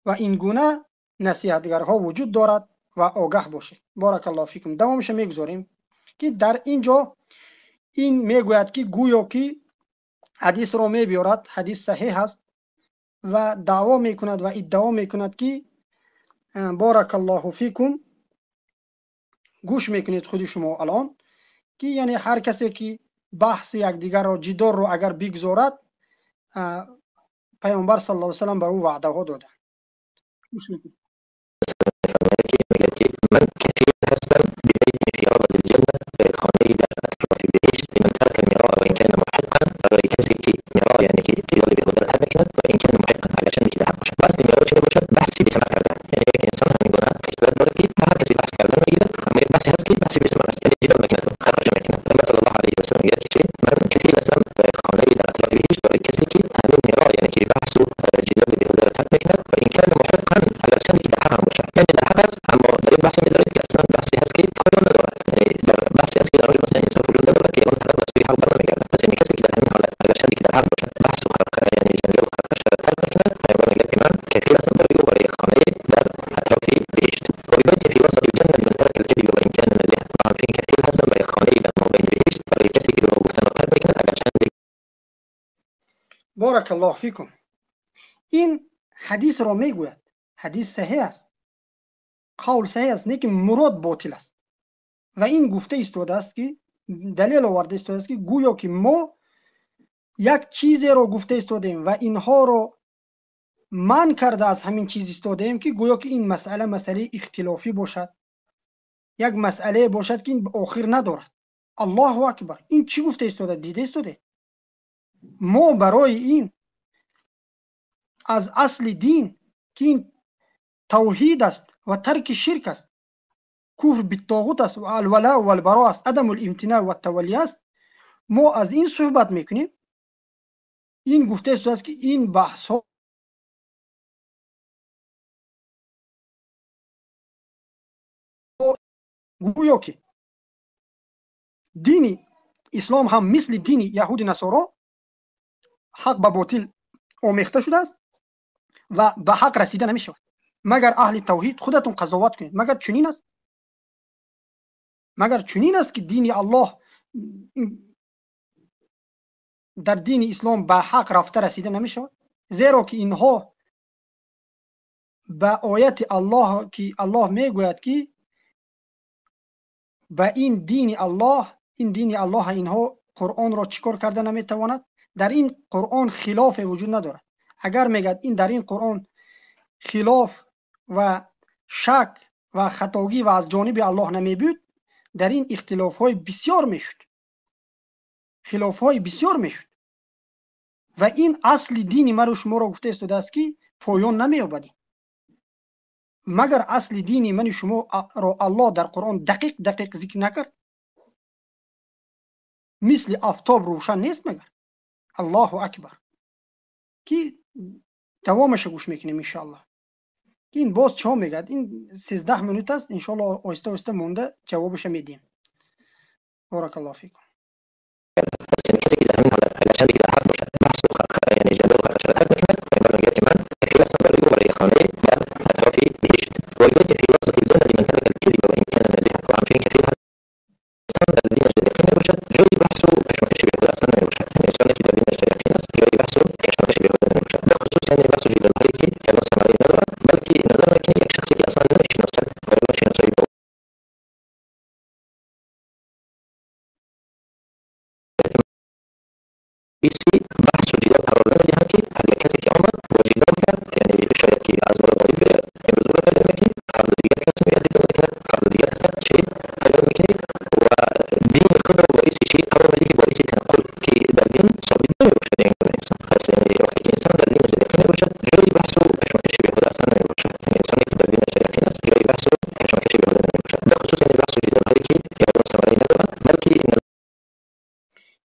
و این گونه نصیحتگرها وجود دارد و آگاه باشید. بارک الله فیکم. دوامش میگذاریم که در اینجا این میگوید که گویا که حدیث رو میبیارد، حدیث صحیح است و دعوا میکند و ادعا میکند که بارک الله فیکم، گوش میکنید خود شما الان، که یعنی هر کسی که بحث یک دیگر را، جدال رو اگر بگذارد، پیامبر صلی الله علیه و سلم به او وعده ها داده. گوش میکنید. من كثير هستم ببيت في عرض الجنة خاني در اطراف بهشت لمن ترك المراء وإن كان محقا، برای کسی که مراء یعنی که جدال به قدرت نکند و این کان محقا علشان که حق باشد. بعضی مراء چه باشد؟ بحثی بسمع کردن، یعنی یک انسان همین گونه خصلت داره که هر کسی بحث کردن میگیره، اما یک بحثی هست که بحثی بسمع است، یعنی جدال نکند و خرج نکند. پیامبر صلی الله علیه و سلم میگه که من كثير هستم خانه در اطراف بهشت برای کسی که همین مراء یعنی که بحث و جدال به قدرت نکند و این کان محقا علشان که حق باشد، یعنی در حق است اما در این بحث می‌دارد که اصلا بحثی هست که پایان ندارد، یعنی در بحثی هست که در مثلا انسان وجود ندارد که اون طرف مسئولی حق برنمیگردد. پس این کسی که در همین حالت اگر شدی که در حق باشد بحث و خرقه یعنی جنگل و خرقه ترک نکند، پیامبر میگه که من کفیل هستم برای او برای خانه در اطراف هستم و یک خانه‌ای در مابین بهشت برای کسی که دروغ گفتن را ترک میکند اگرچه بارک الله فیکم. این حدیث را میگوید، حدیث صحیح است، قول صحیح است، لیکن مراد باطل است. و این گفته ایستاده است که دلیل آورده ایستاده است که گویا که ما یک چیزی را گفته ایستادیم و اینها را من کرده از همین چیز ایستادیم که گویا که این مسئله اختلافی باشد، یک مسئله باشد که این آخر ندارد. الله اکبر. این چی گفته ایستاده؟ دیده ایستاده ما برای این از اصل دین که این توحید است و ترک شرک است، کفر بالطاغوت است و الولاء و البراء است، عدم الامتناع و التولی است، ما از این صحبت میکنیم. این گفته است که این بحث ها گویا که دین اسلام هم مثل دین یهود نصارا حق به باطل آمیخته شده است و به حق رسیده نمی شود مگر اهل توحید. خودتون قضاوت کنید. مگر چنین است؟ مگر چنین است که دین الله در دین اسلام به حق رفته رسیده نمی شود؟ زیرا که اینها به آیت الله که الله میگوید که به این دین الله اینها قرآن را چیکار کرده نمیتواند. در این قرآن خلاف وجود ندارد. اگر میگد این در این قرآن خلاف و شک و خطاگی و از جانب الله نمی بود، در این اختلاف های بسیار میشد، خلاف های بسیار میشد و این اصل دین مرا شما را گفته استوده است که پایان نمی یابد مگر اصل دین من شما را الله در قرآن دقیق ذکر نکرد. مثل آفتاب روشن نیست مگر. الله اکبر. که دوامش گوش میکنیم انشاءالله. که این باز چه میگد؟ این 13 منوت است، انشاءالله آیسته آیسته مونده جوابش میدیم. بارک الله فیکم. کسی که در همین حالت اگرچه دیگه در حق باشد بحث و یعنی جدل و خشونت میکند و میگوید که من خیلی هستم برای خانه در اطراف بهشت وایباید فی وسط الجنة لمن ترك الكذب وان كان مازحا و همچنین کسی هستم در دینش یقین نباشد جای بحث و کشمکش بیهوده اصلا نمیباشد. یعنی انسانی که در دینش یقین است جای بحث و کشمکش بیهوده نمیباشد. به خصوص یعنی بحث و جدل هایی که کلام ثمری ندارد بلکه نظر میکنه یک شخصی که اصلا نمیشناسد و یا شناسایی با بیسی بحث و جدال قرار نمیدهند که اگر کسی که آمد و جدال کرد یعنی شاید که از وارد غایب بیاید امروز رو پیدا میکنید قبل دیگر کسی میاد دیدن میکند قبل دیگر کسی چی پیدا میکنید و دین خود را باعثی چی قرار میدهی که باعثی تنقل که در دین ثابت نمیباشد. این انسان خاص یعنی وقتی که انسان در دینش یقین نباشد جای بحث و کشمکش بیهوده اصلا نمیباشد. یعنی انسانی که در دینش یقین است جای بحث و کشمکش بیهوده نمیباشد. به خصوص یعنی بحث و جدال هایی که کلام ثمری ندارد بلکه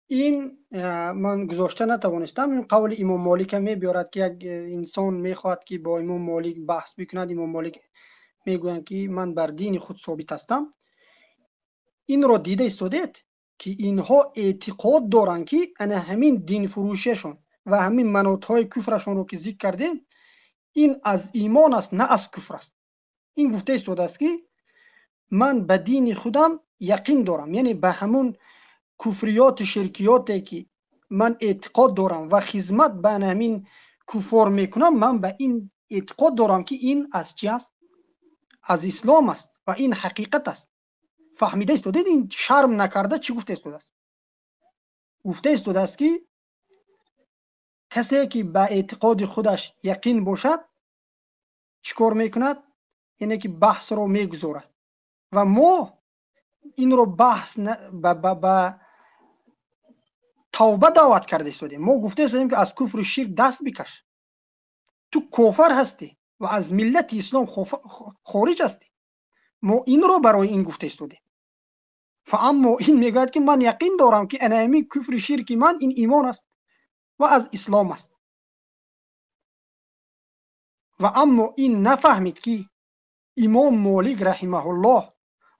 این من گذاشته نتوانستم. این قول امام مالک می بیارد که یک انسان میخواهد که با امام مالک بحث بکند. امام مالک میگویند که من بر دین خود ثابت هستم. این را دیده استودید که اینها اعتقاد دارند که انا همین دین فروششون و همین مناط های کفرشون رو که ذکر کردیم این از ایمان است نه از کفر است. این گفته استوده است که من به دین خودم یقین دارم، یعنی به همون کفریات شرکیاتی که من اعتقاد دارم و خدمت به همین کفار میکنم، من به این اعتقاد دارم که این از چی است؟ از اسلام است و این حقیقت است. فهمیده است؟ دید این شرم نکرده چی گفته است؟ گفته است که کسی که به اعتقاد خودش یقین باشد چیکار میکند؟ اینه که بحث رو میگذارد و ما این رو بحث به توبه دعوت کرده استودیم. ما گفته استودیم که از کفر و شرک دست بکش، تو کافر هستی و از ملت اسلام خارج هستی. ما این رو برای این گفته استودیم. اما این میگوید که من یقین دارم که انمی کفر و شرک من این ایمان است و از اسلام است. و اما این نفهمید که امام مالک رحمه الله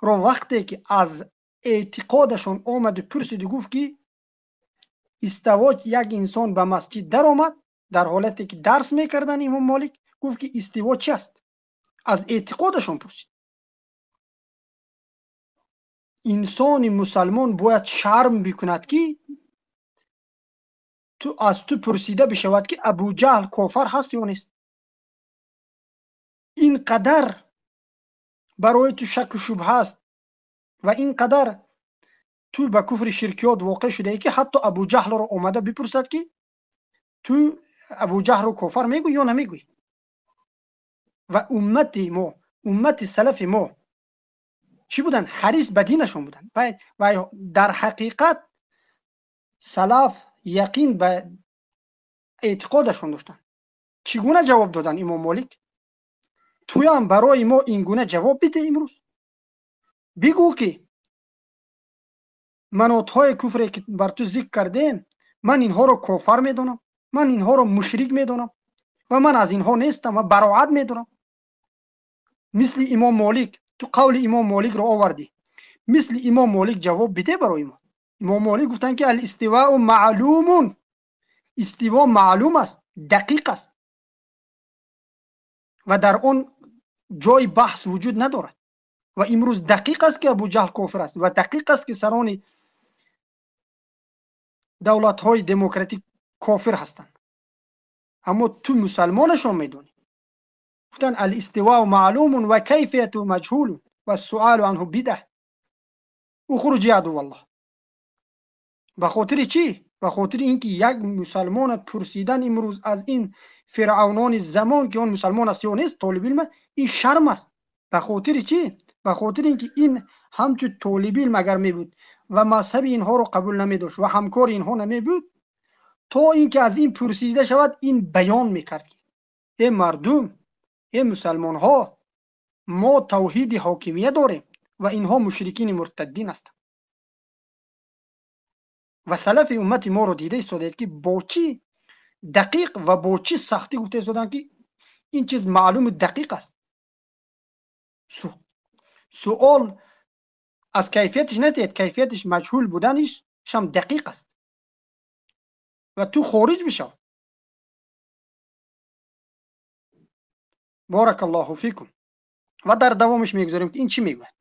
را وقتی که از اعتقادشون آمد و پرسید گفت که استوا یک انسان به مسجد در آمد در حالتی که درس میکردن، امام مالک گفت که استوا چی است؟ از اعتقادشون پرسید. انسان مسلمان باید شرم بکند که از تو پرسیده بشود که ابو جهل کافر هست یا نیست. اینقدر برای تو شک و شبهه است و اینقدر تو به کفر شرکیات واقع شده ای که حتی ابو جهل رو اومده بپرسد که تو ابو جهل رو کافر میگوی یا نمیگوی. و امت سلف ما چی بودن؟ حریص به دینشون بودن و در حقیقت سلف یقین به اعتقادشون داشتن. چگونه جواب دادن امام مالک؟ توی هم برای ما اینگونه جواب بده امروز. بگو که مناطهای کفر که بر تو ذکر کردیم من اینها رو کافر میدونم، من اینها رو مشرک میدونم و من از اینها نیستم و براعت میدونم. مثل امام مالک، تو قول امام مالک رو آوردی، مثل امام مالک جواب بده برای ما. امام مالک گفتن که الاستواء معلوم، استوا معلوم است، دقیق است و در اون جای بحث وجود ندارد. و امروز دقیق است که ابو جهل کافر است و دقیق است که سران دولت های دموکراتیک کافر هستند، اما تو مسلمانشون میدونی. گفتن الاستواء معلوم و کیفیت مجهول و السؤال عنه بدعه. اخرج یا عدو الله. به خاطر چی؟ به خاطر اینکه یک مسلمان پرسیدن امروز از این فرعونان زمان که اون مسلمان است یا نیست، طالب علم، این شرم است. به خاطر چی؟ به خاطر اینکه این همچون طالب علم اگر می بود و مذهب اینها رو قبول نمی داشت و همکار اینها نمی بود، تا اینکه از این پرسیده شود این بیان میکرد که ای مردم، ای مسلمان ها، ما توحید حاکمیت داریم و اینها مشرکین مرتدین هستند. و سلف امت ما رو دیده ایستادید که با چی دقیق و با چی سختی گفته ایستادن که این چیز معلوم دقیق است. سوال از کیفیتش نتید، کیفیتش مجهول بودنش هم دقیق است و تو خارج بشو. بارک الله فیکم. و در دوامش میگذاریم که این چی میگوید.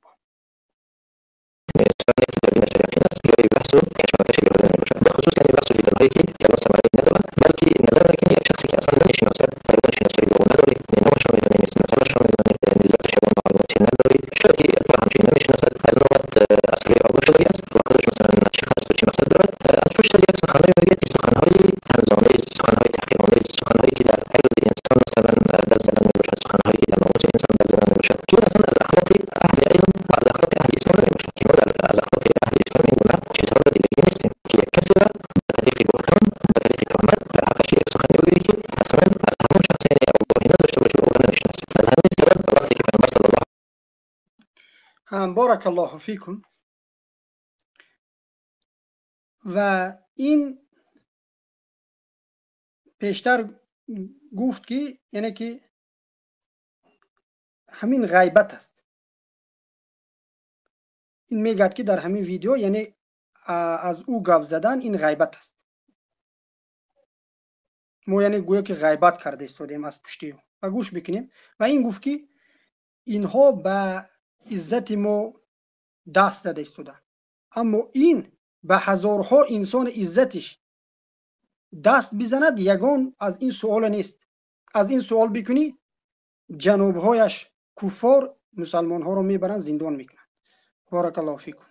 بخصوص يعني بحث الفيديوهاي که مثلا برای ندارن، بلکه نظر که یک شخصی که اصلا نمیشناسد تقریبا شناسایی با او نداری، نامش رو میدونی، مثلا رو میدونی، نسبتش با معلوماتی نداری، شاید که اطلاع همچنین نمیشناسد. از نوبت اصلی آگاه شده است و خودش مثلا چه خواست و چی مقصد دارد. از پشت یک سخنهایی میگوید که سخنهای طنزآمیز، سخنهای تحقیرآمیز، سخنهایی که در عرض انسان مثلا دست زدن میباشد، سخنهایی که در ناموس انسان دست زدن میباشد، که اصلا از اخلاق اهل علم و از اخلاق اهل اسلام نمیباشد. که ما در از اخلاق اهل اسلام این گونه چیزها را دیدگی نیستیم که یک کسی را به طریق بهتان، به طریق تهمت در حقش یک سخنی بگویی که اصلا از همون شخص یعنی آگاهی نداشته باشی و او را نمیشناسی. از همین سبب وقتی که پیامبر صلی الله بارک الله فیکم. و این پیشتر گفت که یعنی که همین غیبت است. این میگد که در همین ویدیو یعنی از او گپ زدن این غیبت است. ما یعنی گویا که غیبت کرده استادیم از پشتی او. و گوش بکنیم. و این گفت که اینها به عزت ما دست داده استودن، اما این به هزارها انسان عزتش دست بزند یگان از این سوال نیست. از این سوال بکنی جنوبهایش کفار مسلمان ها رو میبرن زندان میکنن. بارک الله فیکم.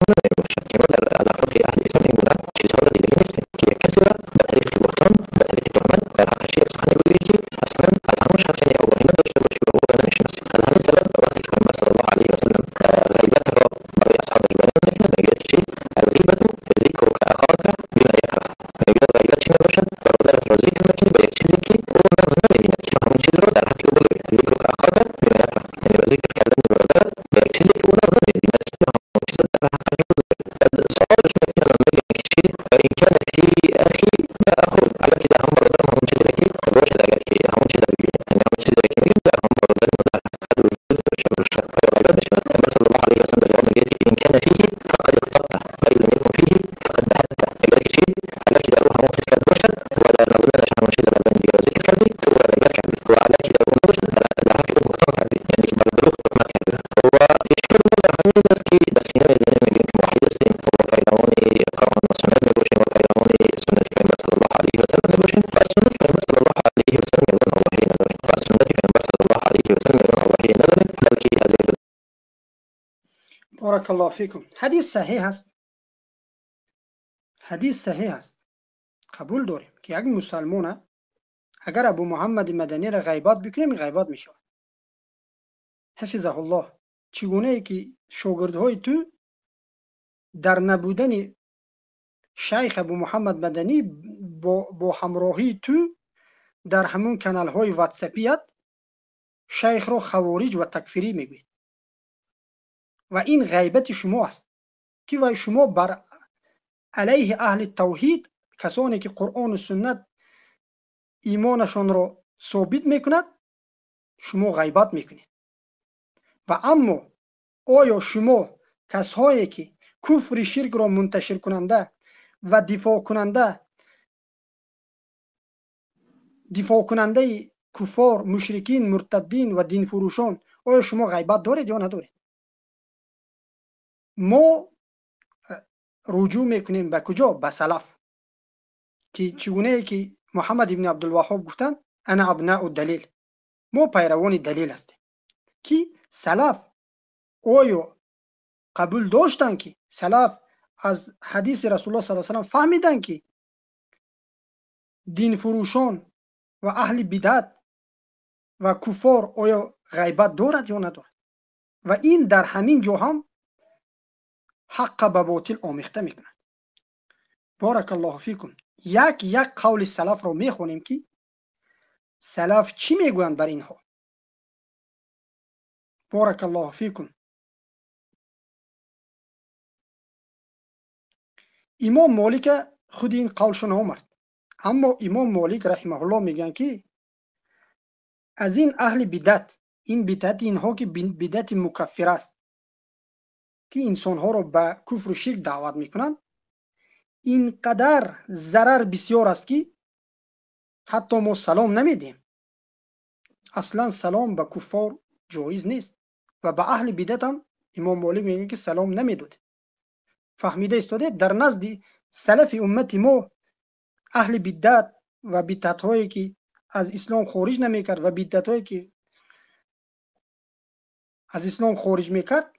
نمیباشد که ما در از اخلاق اهل اسلام این گونه چیزها را دیدگی نیستیم که یک کسی را به طریق بهتان، به طریق تهمت در حقش یک سخنی بگویی که اصلا از همون شخص یعنی آگاهی نداشته باشی و او را نمیشناسی. از همین سبب وقتی که پیامبر صلی الله علیه و سلم غیبت را برای اصحابش بیان میکند میگوید که الغیبة ذکرک اخاک بما یکره. میگوید غیبت چی میباشد؟ برادرت را ذکر میکنی به یک چیزی که او مغز نمیبیند که همون چیز را در حق او بگویی. ذکرک اخاک بما یکره یعنی ذکر کردن برادرت به یک چیزی که او مغز نمیبیند که همون چیز در حق سوالش میکنه میگه که این کان فی اخی اخو اگر که در هم برادرم همون چیزی که باشد، اگر که همون چیز رو بگیریم یعنی همون چیزی که میگیم در هم برادرم در حقیقت وجود داشته باشد و یا غیبت بشود. پیامبر صلی الله علیه و سلم در جواب میگه که این کان فیه فقد اغتبته و اذا لم یکن فیه فقد بهته. میگه که چی؟ اگر که در او همون خصلت باشد و در نبودنش همون چیز را بین دیگر ذکر کردی تو او را غیبت کردی و اگر که در او نباشد در حق او بهتان کردی، یعنی که بر دروغ تهمت کردی. همین است که در سینه میزنیم، میبینیم که موحد هستیم و پیروان قرآن و سنت میباشیم و پیروان سنت پیامبر صلی الله علیه و سلم میباشیم و از سنت پیامبر صلی الله علیه و سلم یگانه وحی نداریم و از سنت پیامبر صلی الله علیه و سلم یگانه وحی نداریم، بلکه از بارک الله فیکم. حدیث صحیح است، حدیث صحیح است، قبول داریم که یک مسلمان اگر ابو محمد مدنی را غیبت بکنیم غیبت می شود. حفظه الله. چگونه ای که شاگردهای تو در نبودن شیخ ابو محمد مدنی با همراهی تو در همون کانال های واتساپیت شیخ را خوارج و تکفیری میگوید و این غیبت شما است که و شما بر علیه اهل توحید، کسانی که قرآن و سنت ایمانشان را ثابت میکند، شما غیبت میکنید. و اما آیا شما کسایی که کفر شرک را منتشر کننده و دفاع کننده کفار، مشرکین، مرتدین و دین فروشان، آیا شما غیبت دارید یا ندارید؟ ما رجوع میکنیم به کجا؟ به سلف، که چگونه که محمد ابن عبدالوهاب گفتن انا ابناء الدلیل، ما پیروان دلیل هستیم. که سلف آیا قبول داشتن که سلف از حدیث رسول الله صلی الله علیه و سلم فهمیدن که دین فروشان و اهل بدعت و کفار آیا غیبت دارد یا ندارد؟ و این در همین جا هم حق به باطل آمیخته میکنند. بارک الله فیکم. یک قول سلف رو میخونیم که سلف چی میگویند بر اینها. بارک الله فیکم. امام مالک خود این قولشون آمد، اما امام مالک رحمه الله میگن که از این اهل بدعت، این بدعت اینها که بدعت مکفر است که انسانها رو به کفر و شرک دعوت میکنند، اینقدر ضرر بسیار است که حتی ما سلام نمیدیم. اصلا سلام به کفار جایز نیست و به اهل بدعت هم امام مالک میگه که سلام نمیداد. فهمیده استاده؟ در نزد سلف امت ما اهل بدعت و بدعت هایی که از اسلام خارج نمیکرد و بدعت هایی که از اسلام خارج میکرد،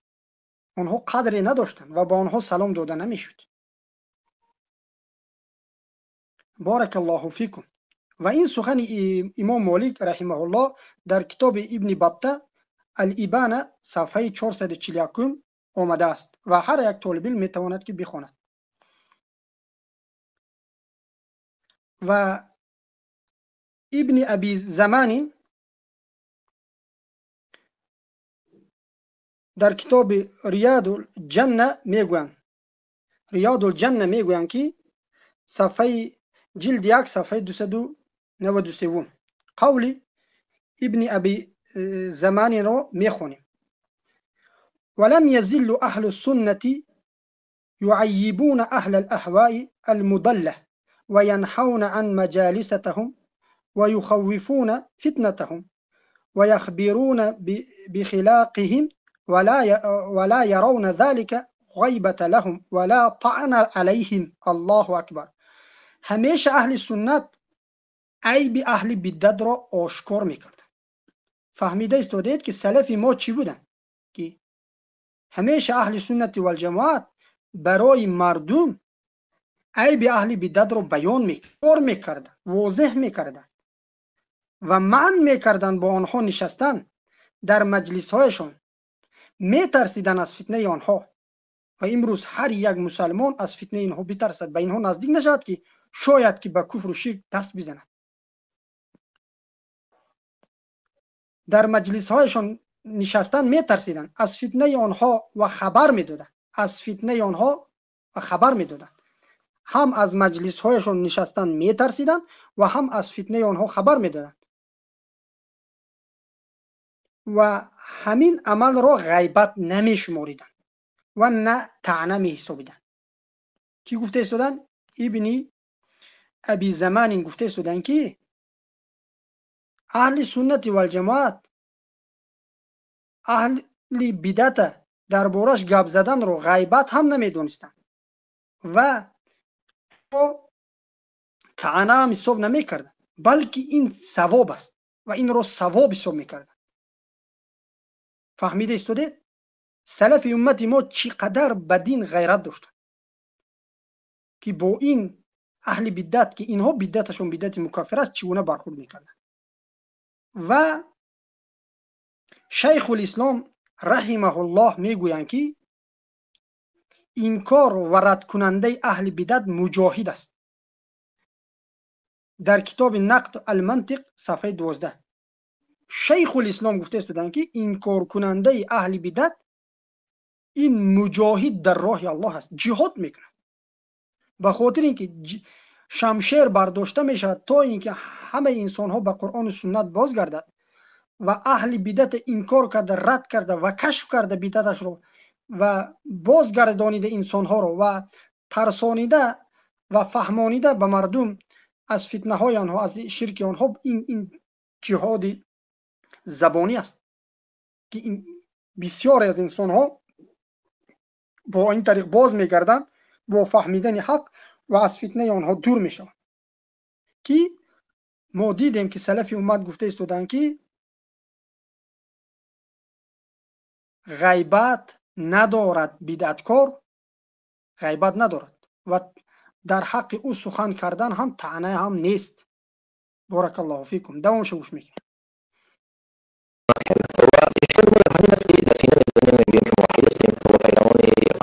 آنها قدری نداشتند و با آنها سلام داده نمیشد. بارک الله فیکم. و این سخن امام مالک رحمه الله در کتاب ابن بطه الابانه صفحه 441 آمده است و هر یک طالب علم میتواند که بخواند. و ابن ابی زمانی در کتاب ریاض الجنه میگویند که صفحه جلد 1 صفحه 293 قول ابن ابی زمانی را میخونیم. ولم يزل اهل السنة يعيبون اهل الاهواء المضلة وينحون عن مجالستهم ويخوفون فتنتهم ويخبرون بخلاقهم ولا يرون ذلك غیبت لهم ولا طعن عليهم. الله اکبر. همیشه اهل سنت عیب اهل بدعت را آشکار میکرد. فهمیده استودید که سلف ما چی بودن؟ که همیشه اهل سنت و الجماعت برای مردم عیب اهل بدعت را بیان میکردن، واضح میکردن و منع میکردن با آنها نشستن در مجلس هایشان، میترسیدن از فتنه آنها. و امروز هر یک مسلمان از فتنه اینها بترسد، به اینها نزدیک نشد که شاید که به کفر و شرک دست بزند. در مجلس هایشان نشستن میترسیدن از فتنه آنها و خبر میدادن، از فتنه آنها و خبر میدادن. هم از مجلس هایشان نشستن میترسیدن و هم از فتنه آنها خبر میدادن و همین عمل را غیبت نمیشماریدن و نه طعنه میحسابیدن. چی گفته استودن؟ ابن ابی زمان گفته استودن که اهل سنت و الجماعت اهل بدعت دربارش گپ زدن رو غیبت هم نمیدونستند و کعنه هم حساب نمیکردند، بلکه این ثواب است و این رو ثواب حساب میکردند. فهمیده استوده؟ سلف امت ما چقدر به دین غیرت داشتند که با این اهل بدعت که اینها بدعتشون بدعت مکفر است چگونه برخورد میکردند. و شیخ الاسلام رحمه الله میگویند که انکار و رد کننده اهل بدعت مجاهد است. در کتاب نقد المنطق صفحه 12 شیخ الاسلام گفته استودند که انکار کننده اهل بدعت این مجاهد در راه الله است، جهاد میکنه، به خاطر اینکه شمشیر برداشته میشه تا اینکه همه انسان ها به قرآن و سنت بازگردد و اهل بدعت انکار کرده، رد کرده و کشف کرده بدعتش رو و بازگردانیده انسان ها رو و ترسانیده و فهمانیده به مردم از فتنه های آنها، از شرک آنها. این جهاد زبانی است که این بسیاری از انسان ها با این طریق باز میگردند با فهمیدن حق و از فتنه آنها دور میشوند. که ما دیدیم که سلف امت گفته استودند که غیبت ندارد بدعتکار، غیبت ندارد و در حق او سخن کردن هم طعنه هم نیست. بارک الله فیکم. دوام شوش میکنم. هو الإشكال هو همین است که در سینه نسبت نمی‌گوییم که موحد هستیم و پیروان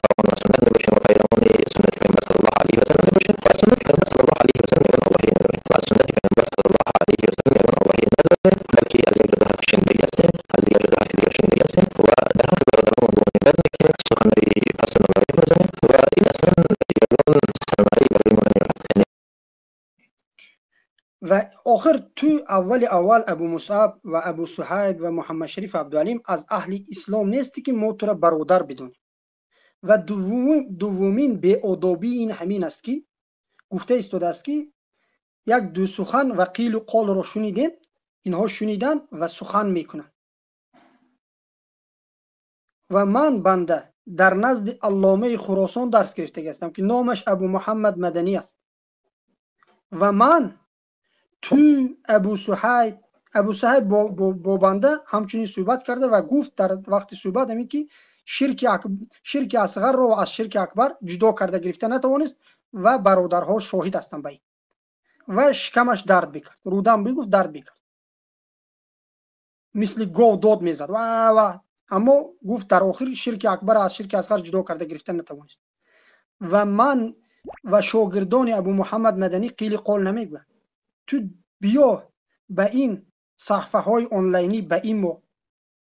قرآن و سنت نباشیم و پیروان سنت پیامبر صلی الله علیه و سلم نباشیم و از سنت پیامبر صلی الله علیه و سلم یگان آگاهی نداریم و از سنت پیامبر صلی الله علیه و سلم یگان آگاهی نداریم، بلکه از یک جدا شنیدگی هستیم، از یک جدا شنیدگی هستیم و در حق برادران و مؤمنین که سخنهای حسن و لایق می‌زنیم و این اصلا یگان صنایع برای ما نمی‌رفت. و آخر تو اول ابو مصعب و ابو صهیب و محمد شریف عبدالعلیم از اهل اسلام نیستی که ما تو را برادر بدونیم. و دومین بی‌آدابی این همین است که گفته استوده است که یک دو سخن و قیل و قال را شنیدیم، اینها شنیدن و سخن میکنن. و من بنده در نزد علامه خراسان درس گرفته هستم که نامش ابو محمد مدنی است و من تو ابو صهیب با بنده همچنین صحبت کرده و گفت در وقت صحبت همین که شرک اصغر را از شرک اکبر جدا کرده گرفته نتوانست و برادرها شاهد هستند به این. و شکمش درد بکرد، رودم بگفت درد بکرد، مثل گاو داد میزد و اما گفت در آخر شرک اکبر از شرک اصغر جدا کرده گرفته نتوانست. و من و شاگردان ابو محمد مدنی قیل قول نمیگویم. تو بیا به این صفحه های آنلاینی به این ما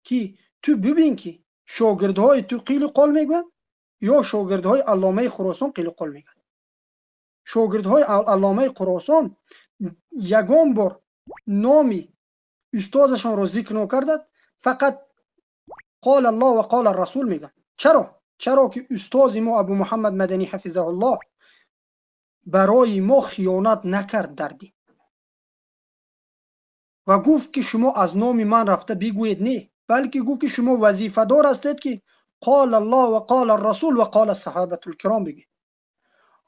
که تو ببین که شاگردهای تو قیل قول میگوین یا شاگردهای علامه خراسان قیل قول میگن. شاگردهای علامه خراسان یگان بار نامی استادشان را ذکر نکردند، فقط قال الله و قال الرسول میگن. چرا که استاد ما ابو محمد مدنی حفظه الله برای ما خیانت نکرد در دین و گفت که شما از نام من رفته بگویید نه، بلکه گفت که شما وظیفه دار هستید که قال الله و قال الرسول و قال الصحابه الکرام بگید.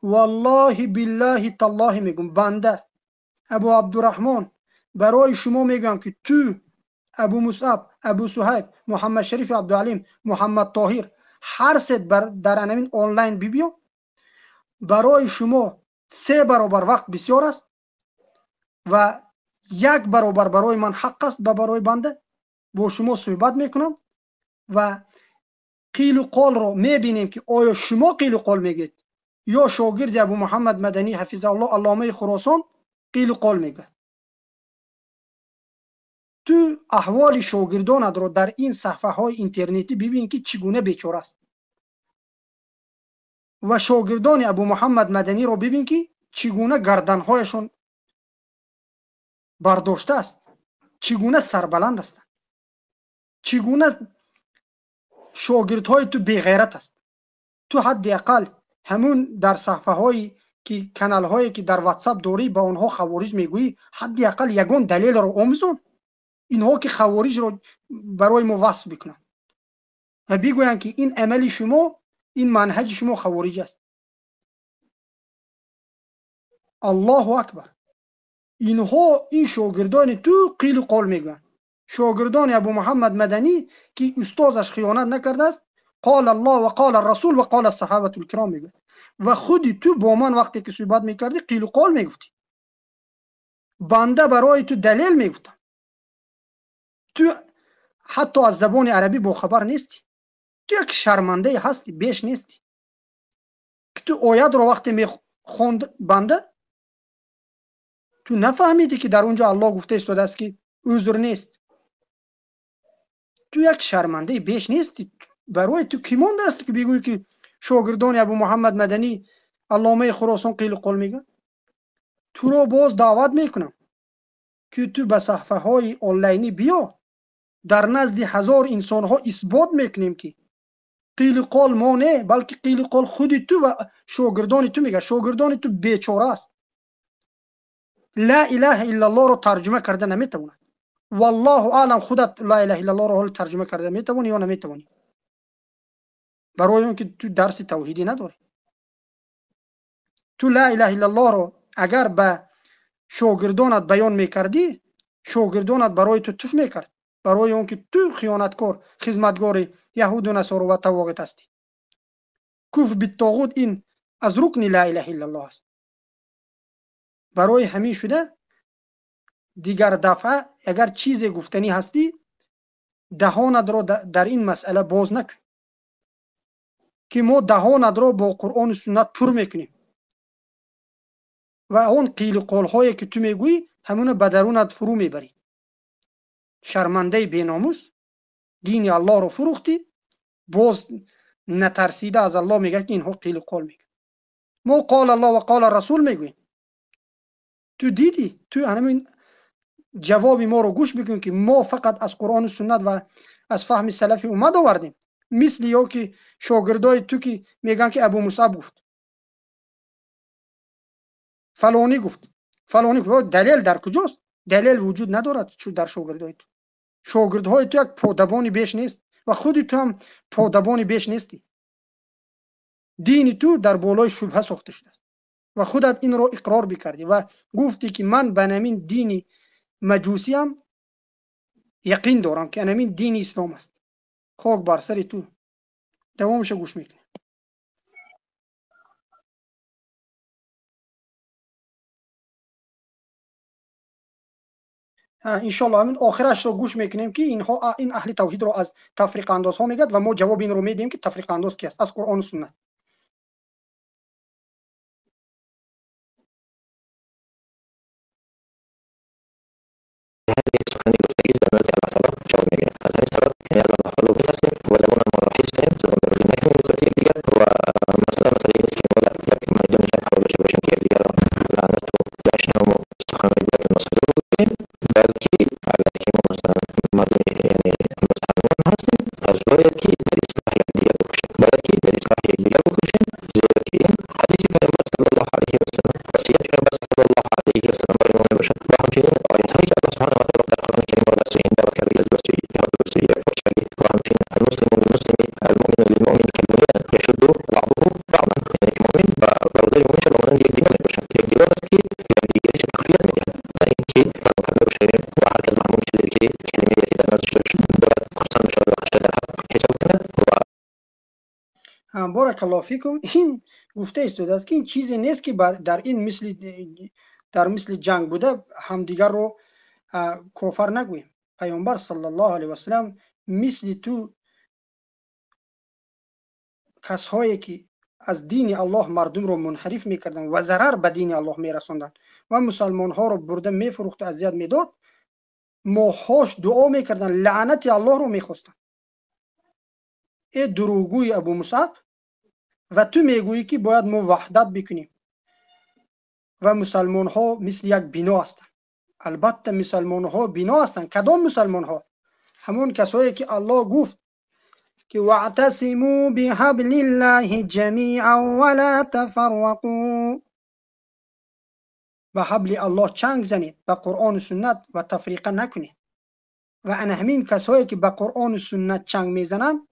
والله بالله تالله میگم بنده ابو عبدالرحمن برای شما میگم که تو ابو مصعب، ابو صهیب، محمد شریف عبدالعلیم، محمد طاهر هر ست در همین آنلاین ببیا، برای شما 3 برابر وقت بسیار است و 1 برابر برای من حق است برای بنده. با شما صحبت میکنم و قیل و قال رو میبینیم که آیا شما قیل و قال میگید یا شاگرد ابو محمد مدنی حفظه الله علامه خراسان قیل و قال میگه. تو احوال شاگردان رو در این صفحه های اینترنتی ببین که چگونه بیچاره است و شاگردان ابو محمد مدنی رو ببین که چگونه گردنهایشون برداشته است، چگونه سربلند هستند، چگونه شاگردهای تو بیغیرت است. تو حداقل همون در صفحه هایی که کانال هایی که در واتساپ داری با اونها خوارج میگویی، حداقل یگان دلیل رو آموزون، اینها که خوارج رو برای ما وصف بکنن. و بگویند که این عمل شما، این منهج شما خوارج است. الله اکبر. اینها این شاگردان تو قیل و قال میگن. شاگردان ابو محمد مدنی که استادش خیانت نکرده است، قال الله و قال الرسول و قال الصحابه الکرام میگن. و خودی تو با من وقتی که صحبت میکردی قیل و قال میگفتی، بنده برای تو دلیل میگفتم، تو حتی از زبان عربی با خبر نیستی، تو یک شرمنده هستی، بیش نیستی که تو آیت رو وقتی میخوند بنده تو نفهمیدی که در اونجا الله گفته استاد است که عذر نیست. تو یک شرمنده بیش نیستی. برای تو کی مونده است که بگویی که شاگردان ابو محمد مدنی علامه خراسان قیل و قال میگن؟ تو رو باز دعوت میکنم که تو به صفحه های آنلاینی بیا، در نزد هزار انسان ها اثبات میکنیم که قیل قال ما نه، بلکه قیل قال خودی تو و شاگردان تو میگه. شاگردان تو بیچاره است، لا اله الا الله رو ترجمه کرده نمیتونه. والله اعلم خودت لا اله الا الله رو ترجمه کرده میتونی یا نمیتونی، برای اون که تو درس توحیدی نداری. تو لا اله الا الله رو اگر به شاگردانت بیان میکردی، شاگردانت برای تو توف میکرد، برای اون که تو خیانتکار خدمتگار یهود و نصارا و طواغیت هستی. کفر بالطاغوت این از رکن لا اله الا الله است. برای همین شده دیگر دفعه اگر چیزی گفتنی هستی دهانت را در این مسئله باز نکن، که ما دهانت را با قرآن و سنت پر میکنیم و اون قیل و قال هایی که تو میگویی همون به درونت فرو میبری. شرمنده بیناموس، دین الله رو فروختی، باز نترسیده از الله میگه که اینها قیل و قال میگه. ما قال الله و قال الرسول میگوییم. تو دیدی؟ تو همین جواب ما رو گوش بکن که ما فقط از قرآن و سنت و از فهم سلفی اومد آوردیم، مثل یا که شاگردای تو که میگن که ابو مصعب گفت، فلانی گفت، فلانی گفت. دلیل در کجاست؟ دلیل وجود ندارد چون در شاگردای تو. شاگردهای تو یک پادبانی بیش نیست و خودی تو هم پادبانی بیش نیستی. دین تو در بالای شبهه ساخته شده است و خودت این رو اقرار بکردی و گفتی که من به همین دین مجوسی هم یقین دارم که همین دین اسلام است. خاک بر سر تو. دوامش گوش میکنی. انشالله همین آخرش رو گوش میکنیم که اینها این اهل توحید رو از تفریق انداز ها میگد و ما جواب این رو میدیم که تفریق انداز کی است از قرآن و سنت. سخنی گفتگی در نزد الله تعالی جواب میگه. از همین سبب یعنی از الله تعالی بترسیم و زبان ما را حفظ کنیم، زبان را روزی نکنیم نسبت یکدیگر. و مسئله نیست که ما در یک میدان جنگ داشته باشیم که یکدیگر را لعنت و دشنام و سخنهای بد و ناسزا بگوییم، بلکه اگر که ما مثلا مردم یعنی مسلمان هستیم، پس باید که در اصلاح یکدیگر بکوشیم، باید که در اصلاح یکدیگر بکوشیم، زیرا که این حدیث پیامبر صلی الله علیه و سلم، وصیت پیامبر صلی الله علیه و سلم برای ما میباشد و همچنین آیات‌هایی که الله سبحانه و تعالی در قرآن کریم را بسوی این دعوت کرده از بسوی جهاد و بسوی پاکشاهی و همچنین المسلم للمسلم المؤمن للمؤمن كالبنيان يشد بعضه بعضا، یعنی که مؤمن و برادر مؤمن شد مؤمن یک دیگر میباشد. یک دیگر است که دیگرش تقویت میکند و اینکه فرمان کرده باشیم و هر کس همون چیزی که کلمه که در نزدش باید خرسان بشود و خشته در حق حساب کند. و بارک الله فیکم. این گفته است که این چیزی نیست که در این مثل جنگ بوده همدیگر رو کافر نگوییم. پیامبر صلی الله علیه و سلم مثل تو کسایی که از دین الله مردم رو منحرف میکردن و ضرر به دین الله میرسوندن و مسلمان ها رو برده میفروخت و اذیت میداد، ماهاش دعا میکردن، لعنت الله رو میخواستن. ای دروغگوی ابو مصعب، و تو میگویی که باید ما وحدت بکنیم و مسلمان ها مثل یک بنا هستند. البته مسلمان ها بنا هستند. کدام مسلمان ها؟ همون کسایی که الله گفت که واعتصموا بحبل الله جمیعا ولا تفرقوا، به حبل الله چنگ زنید، به قرآن و سنت و تفریقه نکنید. و همین کسایی که به قرآن و سنت چنگ میزنند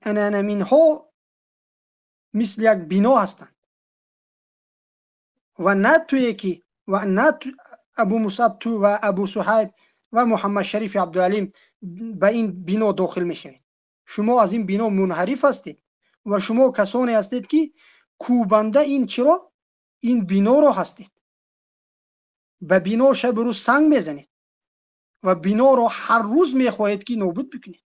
انانمین ها مثل یک بنا هستند و نه تو یکی و نه تو ابو مصعب تو و ابو صهیب و محمد شریف عبدالعلیم به این بنا داخل میشوید. شما از این بنا منحرف هستید و شما کسانی هستید که کوبنده این چرا این بنا رو هستید. به بنا شب روز سنگ میزنید و بنا رو هر روز میخواهید که نابود بکنید.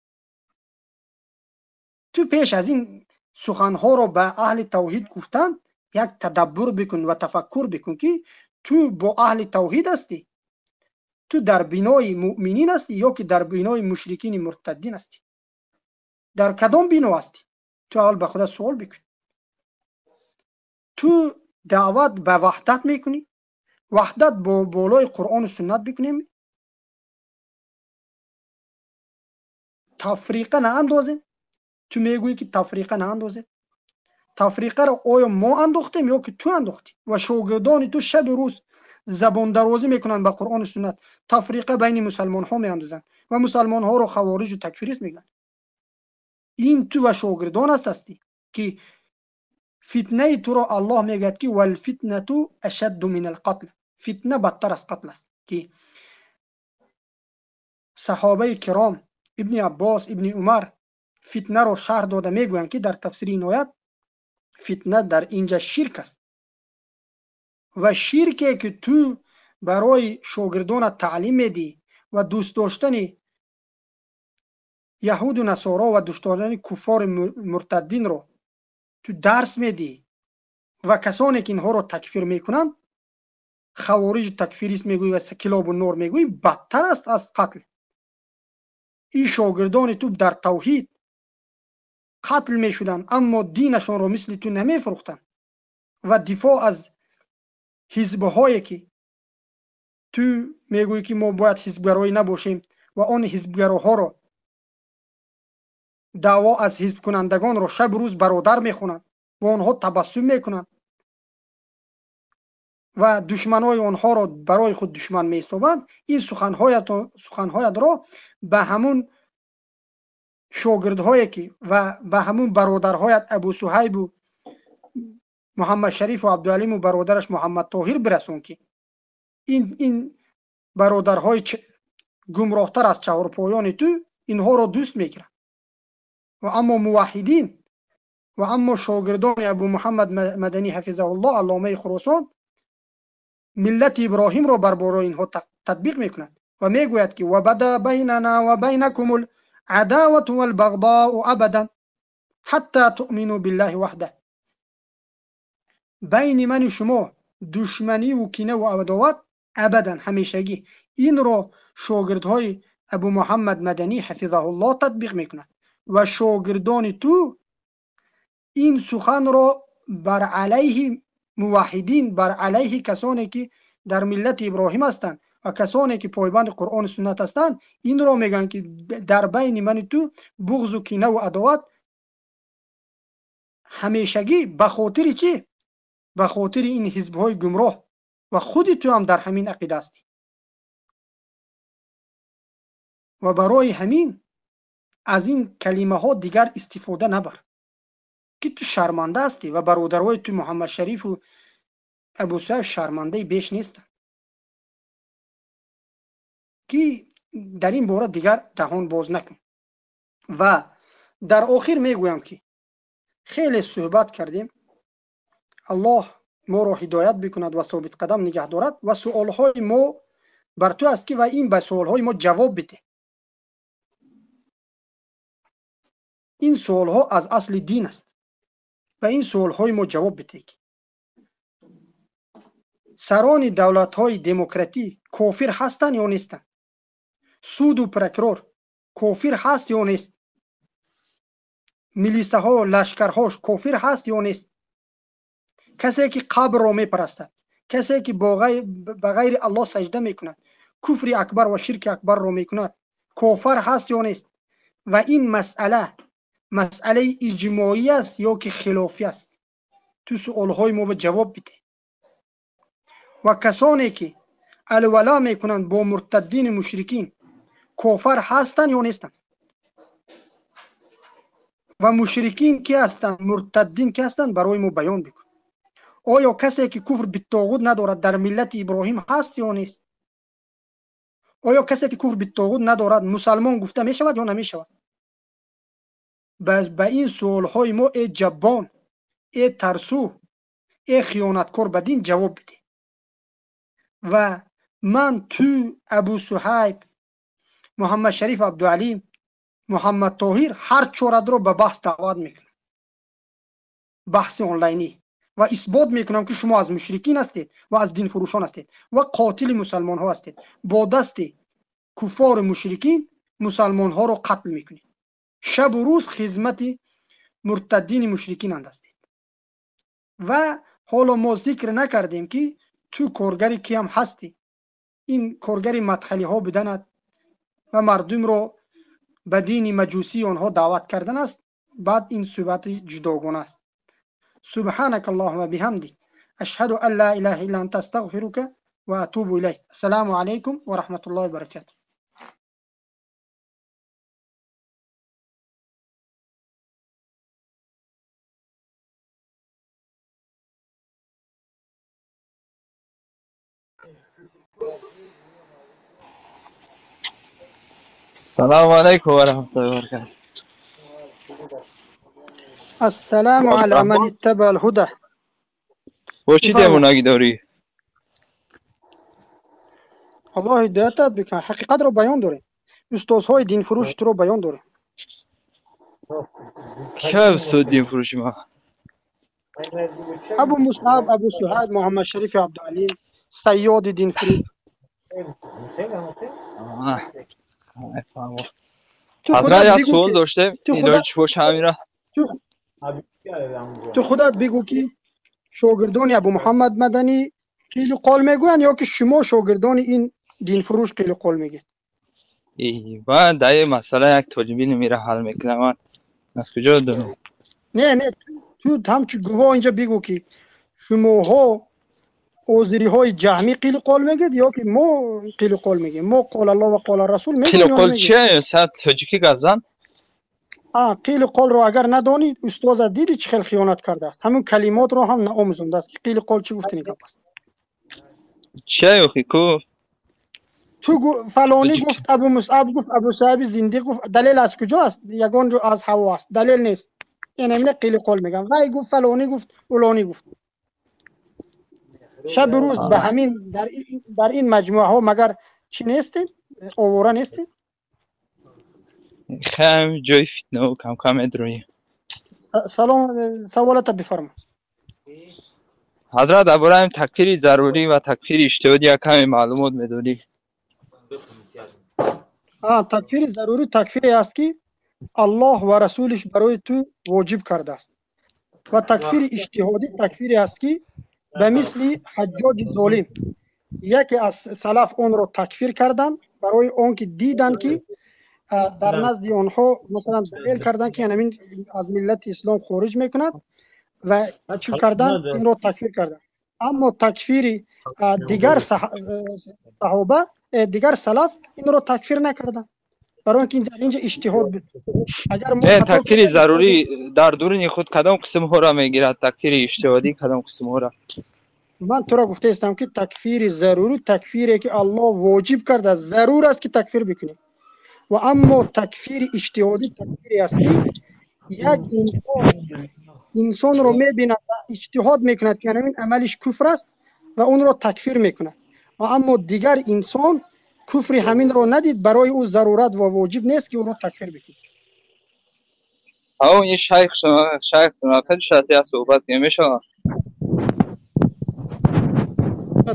تو پیش از این سخنها رو به اهل توحید گفتن یک تدبر بکن و تفکر بکن که تو با اهل توحید هستی، تو در بنای مؤمنین هستی یا که در بنای مشرکین مرتدین هستی؟ در کدام بنا هستی؟ تو اول به خدا سوال بکن. تو دعوت به وحدت میکنی؟ وحدت با بالای قرآن و سنت بکنیم، تفریقه نه اندازیم. تو میگویی که تفریقه نه اندازیم. تفریقه رو آیا ما انداختیم یا که تو انداختی؟ و شاگردان تو شب و روز زبان درازی میکنن به قرآن و سنت، تفریقه بین مسلمان ها میاندازن و مسلمان ها رو خوارج و تکفیریست میگن. این تو و شاگردان هستی که فتنه تو رو الله میگه که والفتنه اشد من القتل، فتنه بدتر از قتل است. که صحابه کرام ابن عباس ابن عمر فتنه رو شرح داده میگویند که در تفسیر این آیت فتنه در اینجا شرک است و شرکی که تو برای شاگردان تعلیم میدی و دوست داشتن یهود و نصارا و دوست داشتن کفار مرتدین رو تو درس میدی و کسانی که اینها رو تکفیر میکنن خوارج و تکفیریست میگوی و کلاب و نور میگوی بدتر است از قتل. این شاگردان تو در توحید قتل میشدن اما دینشان رو مثل تو نمیفروختن و دفاع از حزب‌هایی که تو میگویی که ما باید حزبگرایی نباشیم و آن حزبگراها رو دعوا از حزب کنندگان رو شب روز برادر میخونند و آنها تبسم میکنند و دشمنای آنها رو برای خود دشمن میستابند. این سخنهایت را به همون شاگردهایی که و به همون برادرهایت ابو صهیب و محمد شریف و عبدالعلیم و برادرش محمد طاهر برسون که این برادرهای گمراهتر از چهارپایان تو اینها را دوست میگیرند و اما موحدین و اما شاگردان ابو محمد مدنی حفظه الله علامه خراسان ملت ابراهیم را بر بالای اینها تطبیق میکنند و میگوید که و بدا بیننا و بینکم العداوه والبغضاء ابدا حتی تؤمنوا بالله وحده. بین من و شما دشمنی و کینه و عداوت ابدا، همیشگی. این را شاگردهای ابو محمد مدنی حفظه الله تطبیق میکنند و شاگردان تو این سخن را بر علیه موحدین، بر علیه کسانی که در ملت ابراهیم هستند و کسانی که پایبند قرآن و سنت هستند این را میگن که در بین من تو بغض و کینه و عداوت همیشگی. به خاطر چی؟ به خاطر این حزب‌های گمراه و خودی تو هم در همین عقیده هستی و برای همین از این کلمه ها دیگر استفاده نبر که تو شرمنده هستی و برادرای تو محمد شریف و ابو صهیب شرمنده بیش نیستن که در این باره دیگر دهان باز نکن. و در آخر میگویم که خیلی صحبت کردیم، الله ما را هدایت بکند و ثابت قدم نگه دارد و سوالهای ما بر تو است که و این به سوالهای ما جواب بده. این سوالها از اصل دین است و این سوالهای ما جواب بده. سران دولت‌های دموکراتی کافر هستند یا نیستند؟ سود و پرکرور کافر هست یا نیست؟ میلیسه ها لشکرهاش کافر هست یا نیست؟ کسی که قبر را میپرستد، کسی که به غیر الله سجده میکند، کفر اکبر و شرک اکبر را میکند، کافر هست یا نیست؟ و این مسئله اجماعی است یا که خلافی است؟ تو سوالهای ما به جواب بده. و کسانی که الولا میکنند با مرتدین مشرکین کافر هستند یا نیستند؟ و مشرکین کی هستند، مرتدین کی هستند، برای ما بیان بکن. آیا کسی که کفر بالطاغوت ندارد در ملت ابراهیم هست یا نیست؟ آیا کسی که کفر بالطاغوت ندارد مسلمان گفته می شود یا نمی شود؟ به این سوال های ما ای جبان، ای ترسو، ای خیانتکار به دین جواب بده. و من تو ابو صهیب، محمد شریف عبدالعلیم، محمد طاهر هر چهارد رو به بحث دعوت میکنم، بحث آنلاینی، و اثبات میکنم که شما از مشرکین هستید و از دین فروشان هستید و قاتل مسلمان ها هستید. با دست کفار مشرکین مسلمان ها رو قتل میکنید. شب و روز خدمت مرتدین مشرکین هستید. و حالا ما ذکر نکردیم که تو کارگری کی هم هستی. این کارگری مدخلی ها بدند و مردم رو به دین مجوسی آنها دعوت کردن است. بعد این صحبت جداگانه است. سبحانك اللهم بحمدك اشهد ان لا اله الا انت استغفرك و اتوب الیک. السلام علیکم و رحمت الله و برکاته. السلام علیکم و رحمت الله و برکاته. السلام علی من اتبع الهدى. و چی دیموناگی داری؟ الله هدایتت بکنه. حقیقت رو بیان داره. استادهای دین فروش تو رو بیان داره. که استاد دین فروشی ما؟ ابو مصعب، ابو صهیب، محمد شریف عبدالعلیم، صیاد دین فروش. حضرت یک سوال داشته ایدار چوش همیره. تو خودت بگو که شاگردان ابو محمد مدنی قیل و قال میگوین یا که شما شاگردان این دین فروش قیل و قال میگید؟ من در این مسئله یک طالبین میره حل میکنم. من از کجا دارم؟ نه تو همچه گواه اینجا بگو که شماها اوزری های جهمی قیل و قال میگید یا که ما قیل و قال میگیم؟ ما قال الله و قال رسول میگیم. قیل و قال چیه؟ ساعت تاجیکی گزن؟ قیل و قال رو اگر ندانید استاد دیدی چه خیلی خیانت کرده است. همون کلمات رو هم نآموزونده است که قیل و قال چی گفتنی گپ است. چیه اخی کو؟ تو فلانی گفت، ابو مصعب گفت، ابو صهیب زنده گفت. دلیل از کجا است؟ یگان جو از هوا است. دلیل نیست. این همینه قیل و قال میگم. رای گفت، فلانی گفت، اولانی گفت. شب روز به همین در این مجموعه ها مگر چی نیستید؟ آواره نیستید؟ خیلی جای فتنه و کم کم ادروی. سلام، سوالت بفرما. حضرت ابراهیم تکفیر ضروری و تکفیر اجتهادی یک کمی معلومات میدونی؟ تکفیر ضروری تکفیری است که الله و رسولش برای تو واجب کرده است. و تکفیر اجتهادی تکفیری است که به مثل حجاج ظالم یکی از سلف اون رو تکفیر کردن برای اون که دیدن که در نزد آنها مثلا دلیل کردن که همین از ملت اسلام خارج میکند و چی کردن؟ این رو تکفیر کردن. اما تکفیر دیگر صحابه، دیگر سلف این رو تکفیر نکردن برای اینکه اینجا اجتهاد بود. اگر ما تکفیر ضروری در دورین خود کدام قسم ها را میگیرد؟ تکفیر اجتهادی کدام قسم ها را؟ من تو را گفته استم که تکفیر ضروری تکفیری که الله واجب کرده، ضرور است که تکفیر بکنیم. و اما تکفیر اجتهادی تکفیری است که یک انسان رو میبیند و اجتهاد میکند که همین عملش کفر است و اون رو تکفیر میکند. و اما دیگر انسان کفر همین رو ندید، برای او ضرورت و واجب نیست که اون رو تکفیر بکنه. این شیخ خیلی شخصی از صحبت نمیشه.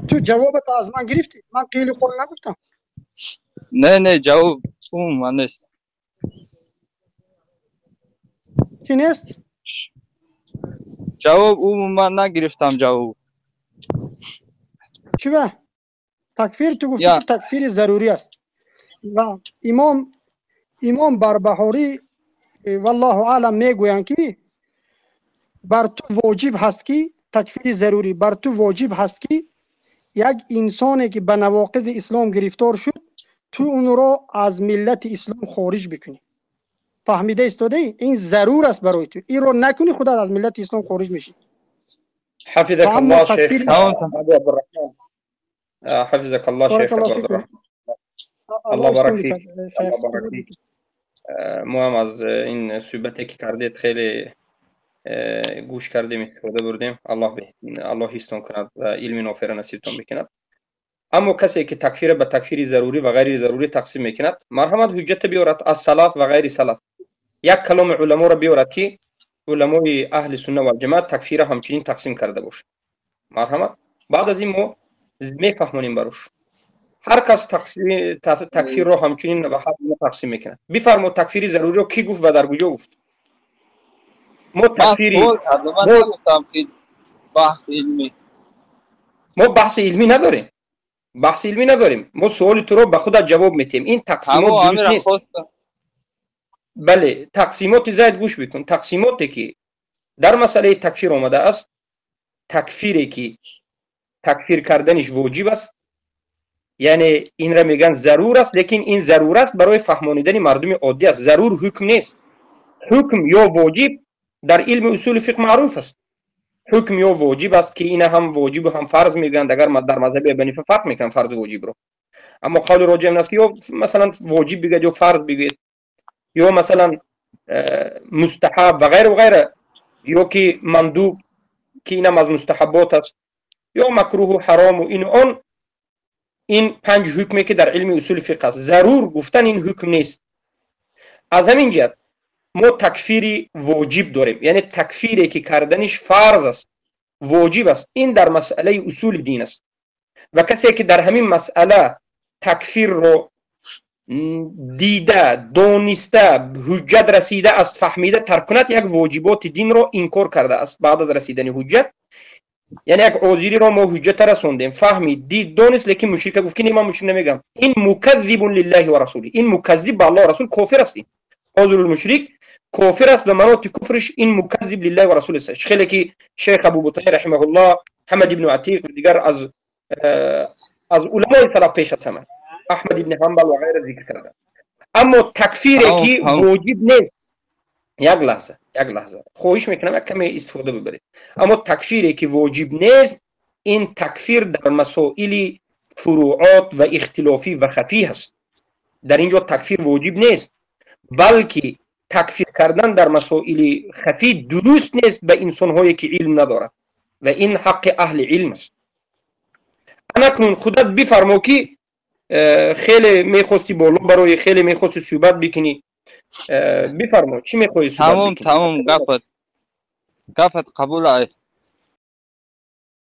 تو جوابت از من گرفتی؟ من قیل قول نگفتم. نه جواب اون من نیست. چی نیست؟ جواب اون من نگرفتم. جواب چی به؟ تکفیر تو گفتی که تکفیر ضروری است. و امام بربهاری والله اعلم میگویند که بر تو واجب هست که تکفیر ضروری بر تو واجب هست که یک انسانی که به نواقض اسلام گرفتار شد تو اون را از ملت اسلام خارج بکنی. فهمیده ایستاده این ضرور است برای تو. این رو نکنی خودت از ملت اسلام خارج میشی. حفظك اما الله شيخ تکفیر ابو عبد الرحمن. حفظك الله بارک شيخ الله ابو عبد فیکم. الرحمن. الله الله بارک استون فیک. بکرد شیخ. الله بارک فیک. ما هم از این صحبتی که کردید خیلی گوش کردیم، استفاده بردیم. الله هیستون کند و علم نافع نصیبتون بکند. اما کسی که تکفیر به تکفیر ضروری و غیر ضروری تقسیم میکند، مرحمت حجت بیارد از سلف و غیر سلف. یک کلام علما را بیارد که علمای اهل سنت و جماعت تکفیر همچنین تقسیم کرده باشه. مرحمت بعد از این ما میفهمونیم بروش. هر کس تکفیر رو همچنین به حد تقسیم میکنه. بفرمو تکفیر ضروری رو کی گفت و در کجا گفت؟ ما تکفیری ما بحث علمی نداریم. بحث علمی نداریم. ما سوال تو رو به خود جواب میتیم. این تقسیمات درست نیست. بله تقسیمات زاید گوش بکن. تقسیماتی که در مسئله تکفیر آمده است، تکفیری که تکفیر کردنش واجب است، یعنی این را میگن ضرور است، لیکن این ضرور است برای فهمانیدن مردم عادی است. ضرور حکم نیست. حکم یا واجب در علم اصول فقه معروف است. حکم یا واجب است که این هم واجب و هم فرض میگن. اگر در مذهب ابن حنیفه فرق میکنن فرض و واجب رو. اما قول راجح این است که یا مثلا واجب بگید یا فرض بگید یا مثلا مستحب و غیره و غیره، یا که مندوب که اینم از مستحبات است، یا مکروه و حرام و این اون. این 5 حکمی که در علم اصول فقه است. ضرور گفتن این حکم نیست. از همین جهت ما تکفیری واجب داریم، یعنی تکفیری که کردنش فرض است، واجب است. این در مسئله اصول دین است و کسی که در همین مسئله تکفیر رو دیده، دانسته، حجت رسیده است، فهمیده ترک کند، یک واجبات دین رو انکار کرده است بعد از رسیدن حجت. یعنی یک عذری رو ما حجت رسوندیم، فهمید، دید، دانست، لیکن مشرک گفت که من مشرک نمیگم. این مکذب لله و رسوله. این مکذب به الله و رسول کافر است. عذر المشرک کافر است و مناط کفرش این مکذب لله و رسول است. خیلی که شیخ ابو بطیع رحمه الله، حمد ابن عتیق و دیگر از علمای سلف پیش از همه، احمد ابن حنبل و غیره ذکر کرده. اما تکفیری که واجب نیست، یک لحظه خواهش میکنم یک کمی استفاده ببرید. اما تکفیری که واجب نیست، این تکفیر در مسائل فروعات و اختلافی و خفی هست. در اینجا تکفیر واجب نیست، بلکه تکفیر کردن در مسائل خفی درست نیست به انسان‌هایی که علم ندارد و این حق اهل علم است. انا کنون خودت بفرما که خیلی میخواستی بالا برای خیلی میخواستی صحبت بکنی، بفرما چی میخوایی صحبت بکنی؟ تمام گفت قبول